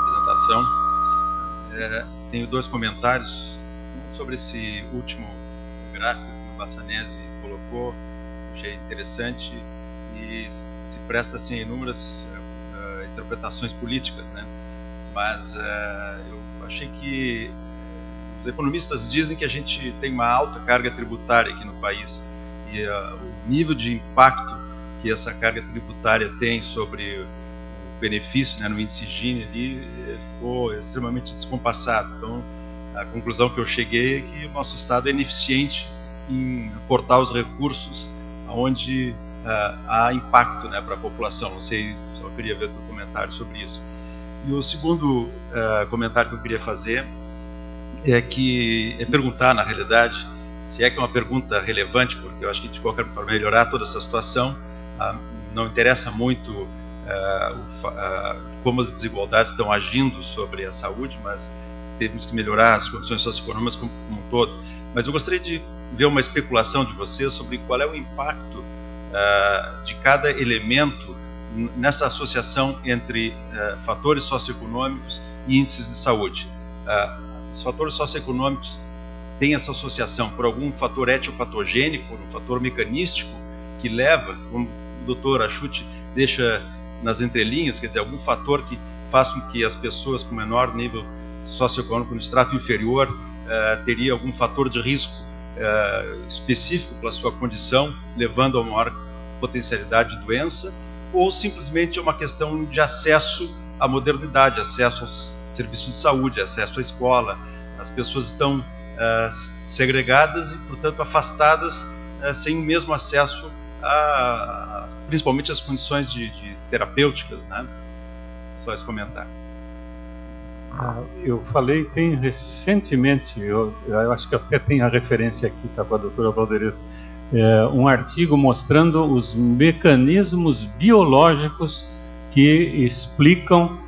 apresentação. Tenho dois comentários sobre esse último gráfico que o Bassanese colocou, achei interessante e se presta assim, a inúmeras interpretações políticas, né? Mas eu achei que os economistas dizem que a gente tem uma alta carga tributária aqui no país e o nível de impacto que essa carga tributária tem sobre o benefício, né, no índice Gini ali, ficou extremamente descompassado. Então, a conclusão que eu cheguei é que o nosso Estado é ineficiente em aportar os recursos onde há impacto, né, para a população. Não sei, só queria ver o teu comentário sobre isso. E o segundo comentário que eu queria fazer é perguntar, na realidade, se é que é uma pergunta relevante, porque eu acho que de qualquer forma melhorar toda essa situação, não interessa muito como as desigualdades estão agindo sobre a saúde, mas temos que melhorar as condições socioeconômicas como um todo. Mas eu gostaria de ver uma especulação de vocês sobre qual é o impacto de cada elemento nessa associação entre fatores socioeconômicos e índices de saúde. Os fatores socioeconômicos têm essa associação por algum fator etiopatogênico, um fator mecanístico que leva, como o doutor Achuti deixa nas entrelinhas, quer dizer, algum fator que faz com que as pessoas com menor nível socioeconômico no estrato inferior teria algum fator de risco específico pela sua condição, levando a maior potencialidade de doença, ou simplesmente é uma questão de acesso à modernidade, acesso aos serviços de saúde, acesso à escola. As pessoas estão segregadas e, portanto, afastadas, sem o mesmo acesso principalmente às condições de terapêuticas, né? Só esse comentário. Eu falei, tem recentemente, eu acho que até tem a referência aqui, está com a doutora Valdereza, um artigo mostrando os mecanismos biológicos que explicam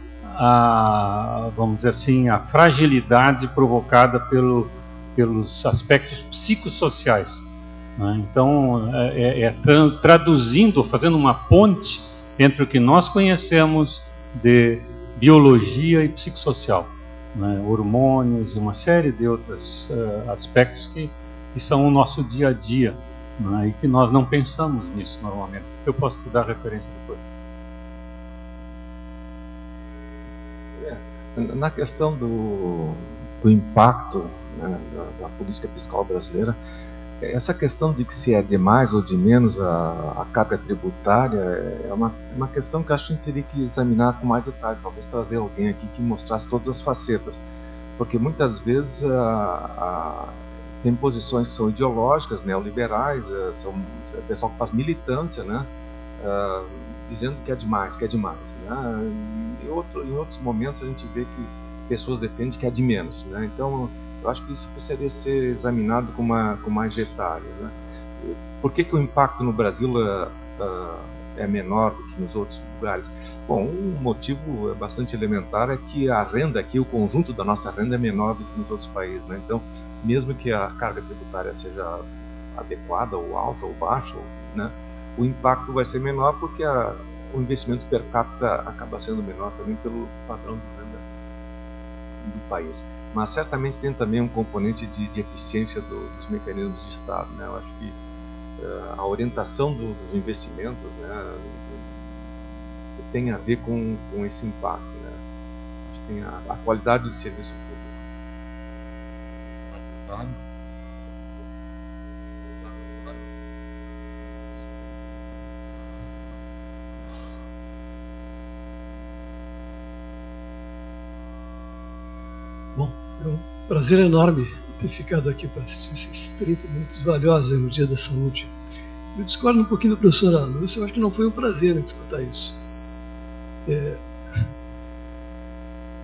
vamos dizer assim, a fragilidade provocada pelos aspectos psicossociais. Né? Então, traduzindo, fazendo uma ponte entre o que nós conhecemos de biologia e psicossocial, né? Hormônios e uma série de outros aspectos que são o nosso dia a dia, né? E que nós não pensamos nisso normalmente. Eu posso te dar referência depois. Na questão do impacto, né, da política fiscal brasileira, essa questão de que se é de mais ou de menos a carga tributária é uma questão que acho que a gente teria que examinar com mais detalhe, talvez trazer alguém aqui que mostrasse todas as facetas, porque muitas vezes tem posições que são ideológicas, neoliberais, são o pessoal que faz militância, né, dizendo que é demais, né? Em outros momentos a gente vê que pessoas defendem que é de menos, né? Então eu acho que isso precisaria ser examinado com mais detalhe, né? Por que o impacto no Brasil é menor do que nos outros lugares? Bom, um motivo bastante elementar é que a renda aqui, o conjunto da nossa renda é menor do que nos outros países, né? Então, mesmo que a carga tributária seja adequada ou alta ou baixa, né, o impacto vai ser menor porque o investimento per capita acaba sendo menor também pelo padrão de renda do país. Mas certamente tem também um componente de eficiência dos mecanismos de Estado, né? Eu acho que a orientação dos investimentos, né, tem a ver com esse impacto, né? Acho que tem a qualidade de serviço público. Bom, é um prazer enorme ter ficado aqui para assistir esses 30 minutos valiosos no Dia da Saúde. Eu discordo um pouquinho do professor Lúcio, eu acho que não foi um prazer escutar isso.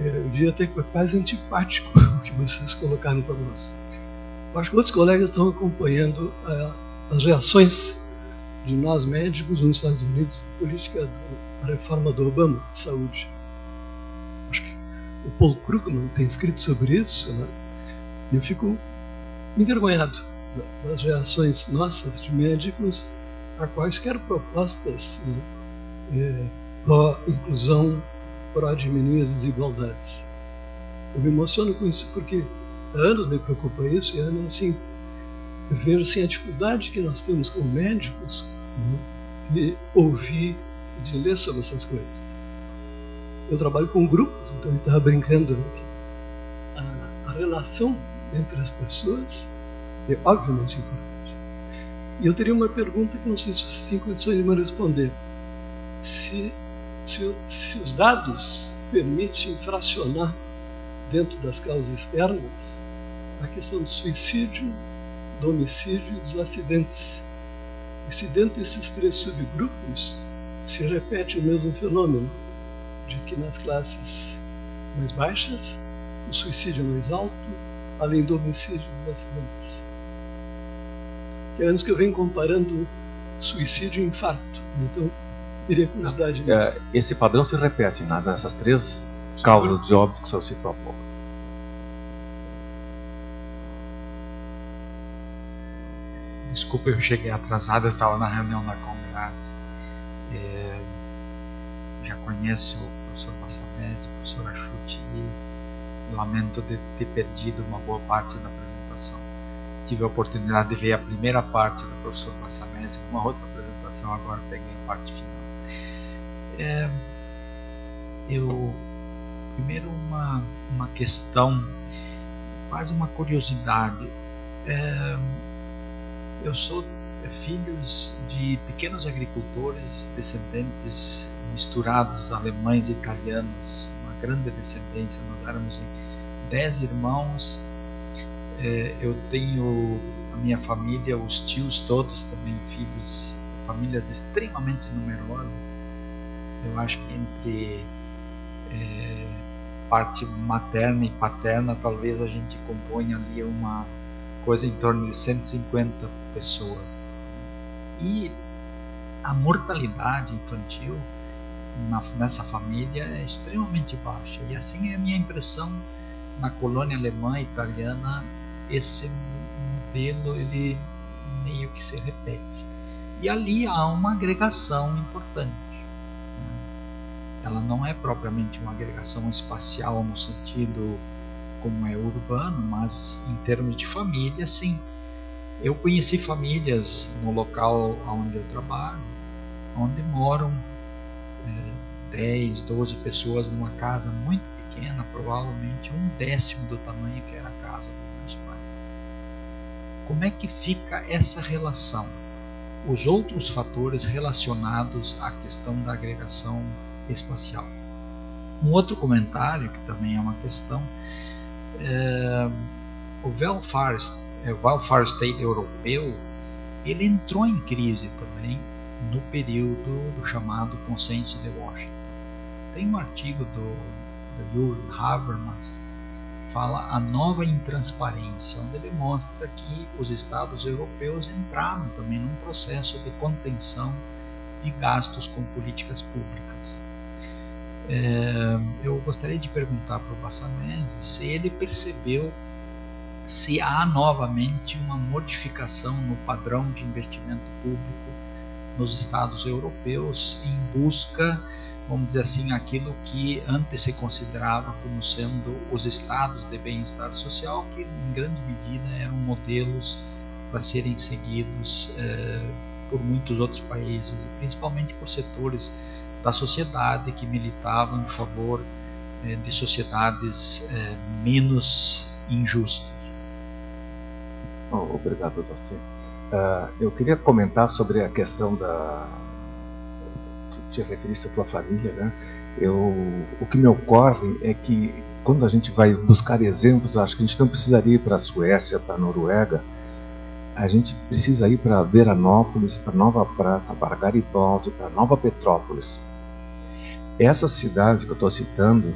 Eu diria até que foi quase antipático o que vocês colocaram para nós. Eu acho que outros colegas estão acompanhando as reações de nós médicos nos Estados Unidos da política da reforma do Obama de saúde. Acho que o Paul Krugman tem escrito sobre isso, né? E eu fico envergonhado das reações nossas de médicos a quaisquer propostas, né, pró-inclusão, pró-diminuir as desigualdades. Eu me emociono com isso porque há anos me preocupa isso e há anos assim, eu vejo assim, a dificuldade que nós temos como médicos, né, de ouvir e de ler sobre essas coisas. Eu trabalho com grupos, então eu estava brincando, né, que a relação entre as pessoas é obviamente importante. E eu teria uma pergunta que não sei se vocês têm condições de me responder. Se os dados permitem fracionar dentro das causas externas a questão do suicídio, do homicídio e dos acidentes. E se dentro desses 3 subgrupos se repete o mesmo fenômeno, de que nas classes mais baixas o suicídio é mais alto, além do homicídio e dos acidentes. que há anos que eu venho comparando suicídio e infarto. Então, teria curiosidade nisso. Esse padrão se repete nessas 3 causas de óbito que o senhor citou há pouco. Desculpa, eu cheguei atrasado, eu estava na reunião da Congrade. Já conheço o professor Massanese, o professor Achuti, e lamento de ter perdido uma boa parte da apresentação. Tive a oportunidade de ver a primeira parte do professor Massanese, uma outra apresentação, agora peguei a parte final. Primeiro uma questão, quase uma curiosidade. Eu sou filhos de pequenos agricultores, descendentes misturados, alemães e italianos, uma grande descendência. Nós éramos 10 irmãos. Eu tenho a minha família, os tios todos também filhos, famílias extremamente numerosas. Eu acho que entre parte materna e paterna, talvez a gente componha ali uma coisa em torno de 150 pessoas. E a mortalidade infantil nessa família é extremamente baixa. E assim é a minha impressão na colônia alemã e italiana. Esse modelo ele meio que se repete. E ali há uma agregação importante. Ela não é propriamente uma agregação espacial no sentido como é urbano, mas em termos de família, sim. Eu conheci famílias no local onde eu trabalho, onde moram 10, 12 pessoas numa casa muito pequena, provavelmente 1/10 do tamanho que era a casa dos meus pais. Como é que fica essa relação? Os outros fatores relacionados à questão da agregação espacial. Um outro comentário, que também é uma questão, o welfare state europeu, ele entrou em crise também no período do chamado Consenso de Washington. Tem um artigo do Jürgen Habermas, fala a nova intransparência, onde ele mostra que os estados europeus entraram também num processo de contenção de gastos com políticas públicas. Eu gostaria de perguntar para o Massanese se ele percebeu se há novamente uma modificação no padrão de investimento público nos estados europeus em busca, vamos dizer assim, aquilo que antes se considerava como sendo os estados de bem-estar social, que em grande medida eram modelos para serem seguidos por muitos outros países, principalmente por setores da sociedade que militavam em favor de sociedades menos injustas. Obrigado, doutor. Eu queria comentar sobre a questão que te referiste à tua família, né? O que me ocorre é que quando a gente vai buscar exemplos, acho que a gente não precisaria ir para a Suécia, para a Noruega. A gente precisa ir para Veranópolis, para Nova Prata, para Garibaldi, para Nova Petrópolis. Essas cidades que eu estou citando,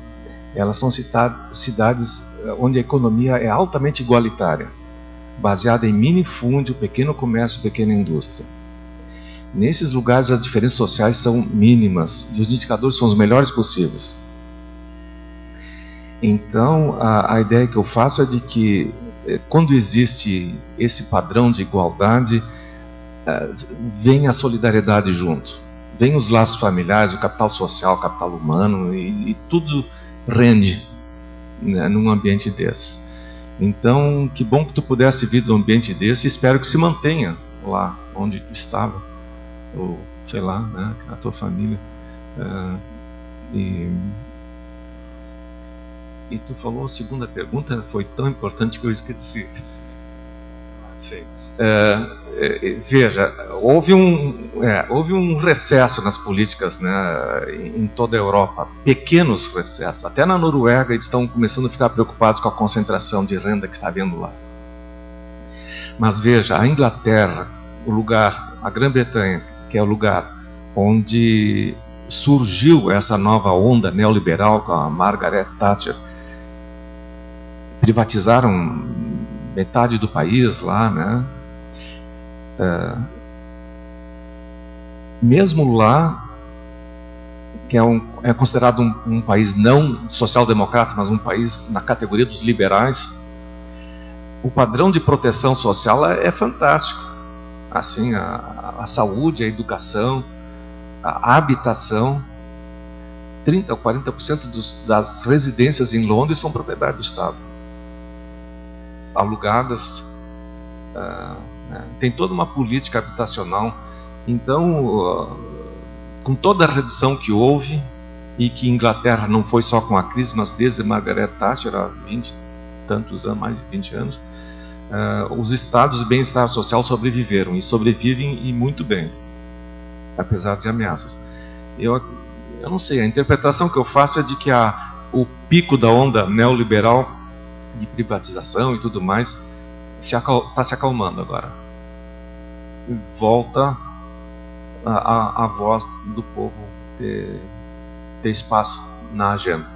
elas são cidades onde a economia é altamente igualitária, baseada em minifúndio, pequeno comércio, pequena indústria. Nesses lugares as diferenças sociais são mínimas e os indicadores são os melhores possíveis. Então a ideia que eu faço é de que quando existe esse padrão de igualdade, vem a solidariedade junto. Vem os laços familiares, o capital social, o capital humano, e tudo rende, né, num ambiente desse. Então, que bom que tu pudesse vir de um ambiente desse, e espero que se mantenha lá onde tu estava, ou sei lá, né, a tua família. E tu falou a segunda pergunta, foi tão importante que eu esqueci. Sim. Veja, houve um recesso nas políticas, né, em toda a Europa, pequenos recessos. Até na Noruega eles estão começando a ficar preocupados com a concentração de renda que está havendo lá. Mas veja, a Inglaterra, a Grã-Bretanha, que é o lugar onde surgiu essa nova onda neoliberal com a Margaret Thatcher, privatizaram metade do país lá, né? mesmo lá, que é considerado um país não social-democrata, mas um país na categoria dos liberais, o padrão de proteção social é fantástico. Assim, a saúde, a educação, a habitação, 30% ou 40% das residências em Londres são propriedade do Estado, alugadas. Tem toda uma política habitacional. Então, com toda a redução que houve, e que Inglaterra não foi só com a crise, mas desde Margaret Thatcher há 20 tantos anos, mais de 20 anos, os estados de bem-estar social sobreviveram, e sobrevivem e muito bem, apesar de ameaças. Eu não sei, a interpretação que eu faço é de que o pico da onda neoliberal de privatização e tudo mais está se acalmando agora. Volta a voz do povo ter espaço na agenda.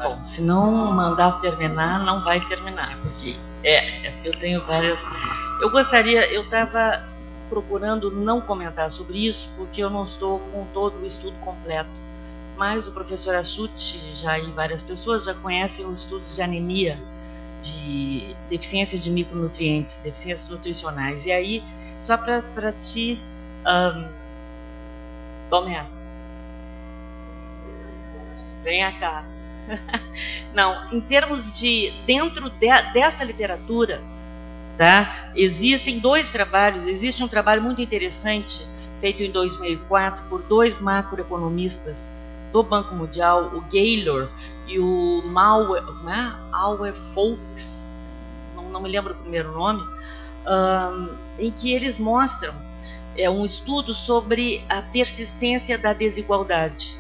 Bom, se não mandar terminar, não vai terminar. Porque eu tenho várias. Eu estava procurando não comentar sobre isso, porque eu não estou com todo o estudo completo. Mas o professor Asciutti e várias pessoas já conhecem os estudos de anemia, de deficiência de micronutrientes, deficiências nutricionais. E aí, só para ti, Tomé, venha cá. Não, em termos de dentro dessa literatura, tá? Existem dois trabalhos. Existe um trabalho muito interessante feito em 2004 por dois macroeconomistas do Banco Mundial, o Gaylor e o Auer Folks, não me lembro o primeiro nome, em que eles mostram um estudo sobre a persistência da desigualdade.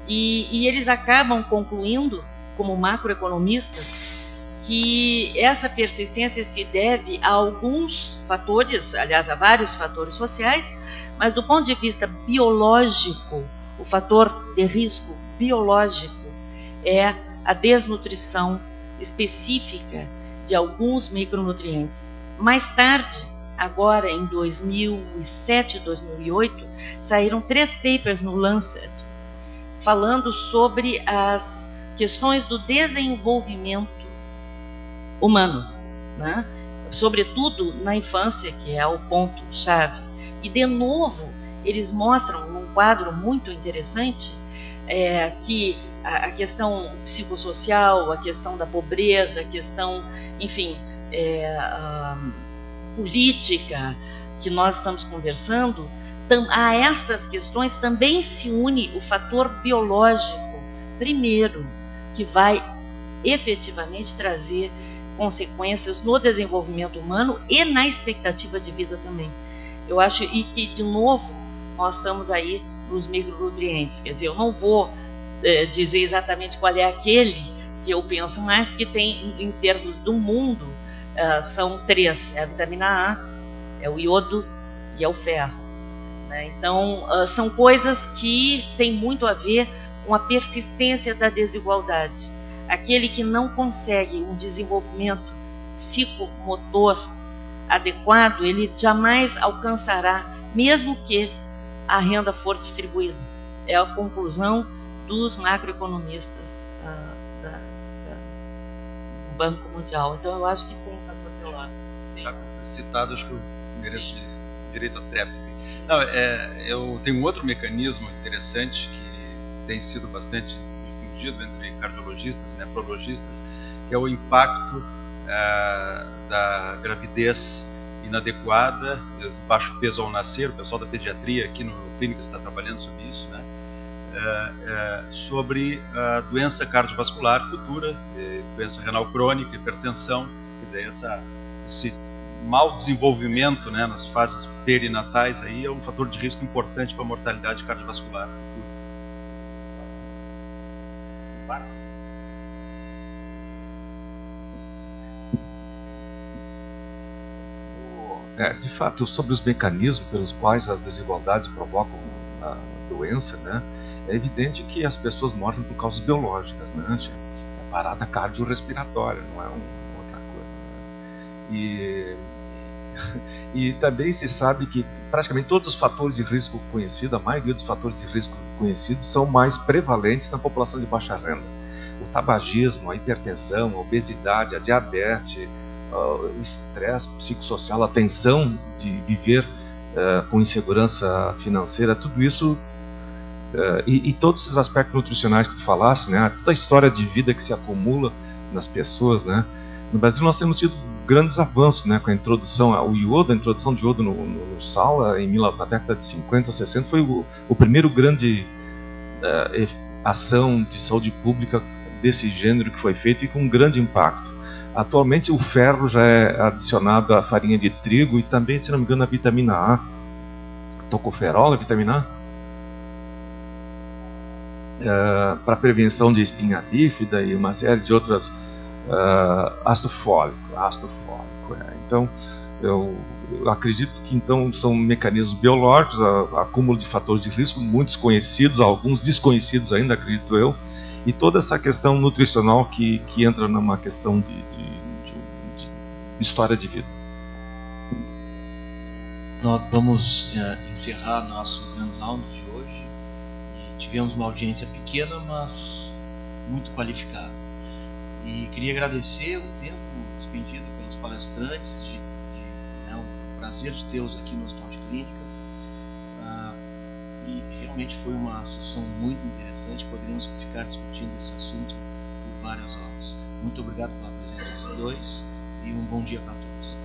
E eles acabam concluindo, como macroeconomistas, que essa persistência se deve a alguns fatores, aliás, a vários fatores sociais, mas do ponto de vista biológico, o fator de risco biológico é a desnutrição específica de alguns micronutrientes. Mais tarde, agora em 2007 e 2008, saíram 3 papers no Lancet, falando sobre as questões do desenvolvimento humano, né? Sobretudo na infância, que é o ponto-chave. E, de novo, eles mostram num quadro muito interessante que a questão psicossocial, a questão da pobreza, a questão, enfim, política que nós estamos conversando, a estas questões também se une o fator biológico, primeiro, que vai efetivamente trazer consequências no desenvolvimento humano e na expectativa de vida também. Eu acho e que, de novo, nós estamos aí nos micronutrientes. Quer dizer, eu não vou dizer exatamente qual é aquele que eu penso mais, porque tem, em termos do mundo, são 3. É a vitamina A, é o iodo e é o ferro. Então, são coisas que têm muito a ver com a persistência da desigualdade. Aquele que não consegue um desenvolvimento psicomotor adequado, ele jamais alcançará, mesmo que a renda for distribuída. É a conclusão dos macroeconomistas do Banco Mundial. Então, eu acho que tem um fator teórico. Está citado, acho que eu mereço direito à tréplica. Não, eu tenho um outro mecanismo interessante que tem sido bastante difundido entre cardiologistas e nefrologistas, que é o impacto da gravidez inadequada, do baixo peso ao nascer. O pessoal da pediatria aqui no clínico está trabalhando sobre isso, né? Sobre a doença cardiovascular futura, doença renal crônica, hipertensão, quer dizer, esse mau desenvolvimento, né, nas fases perinatais aí é um fator de risco importante para a mortalidade cardiovascular. De fato, sobre os mecanismos pelos quais as desigualdades provocam a doença, né, é evidente que as pessoas morrem por causas biológicas, né? É parada cardiorrespiratória, não é outra coisa. E também se sabe que praticamente todos os fatores de risco conhecidos, a maioria dos fatores de risco conhecidos, são mais prevalentes na população de baixa renda. O tabagismo, a hipertensão, a obesidade, a diabetes, o estresse psicossocial, a tensão de viver com insegurança financeira, tudo isso, e todos esses aspectos nutricionais que tu falaste, né, toda a história de vida que se acumula nas pessoas, né. No Brasil nós temos tido grandes avanços, né, com a introdução ao iodo, a introdução de iodo no sal na década de 50, 60, foi o primeiro grande ação de saúde pública desse gênero que foi feito e com um grande impacto. Atualmente o ferro já é adicionado à farinha de trigo e também, se não me engano, a vitamina A, tocoferol, a vitamina A, para prevenção de espinha bífida e uma série de outras, ácido fólico. Então, eu acredito que então são mecanismos biológicos, acúmulo de fatores de risco, muitos conhecidos, alguns desconhecidos ainda, acredito eu, e toda essa questão nutricional que entra numa questão de história de vida. Nós vamos encerrar nosso Grand Round de hoje. Tivemos uma audiência pequena, mas muito qualificada. E queria agradecer o tempo despendido pelos palestrantes, o prazer de tê-los aqui no Hospital de Clínicas. E realmente foi uma sessão muito interessante, poderíamos ficar discutindo esse assunto por várias horas. Muito obrigado pela presença dos dois e um bom dia para todos.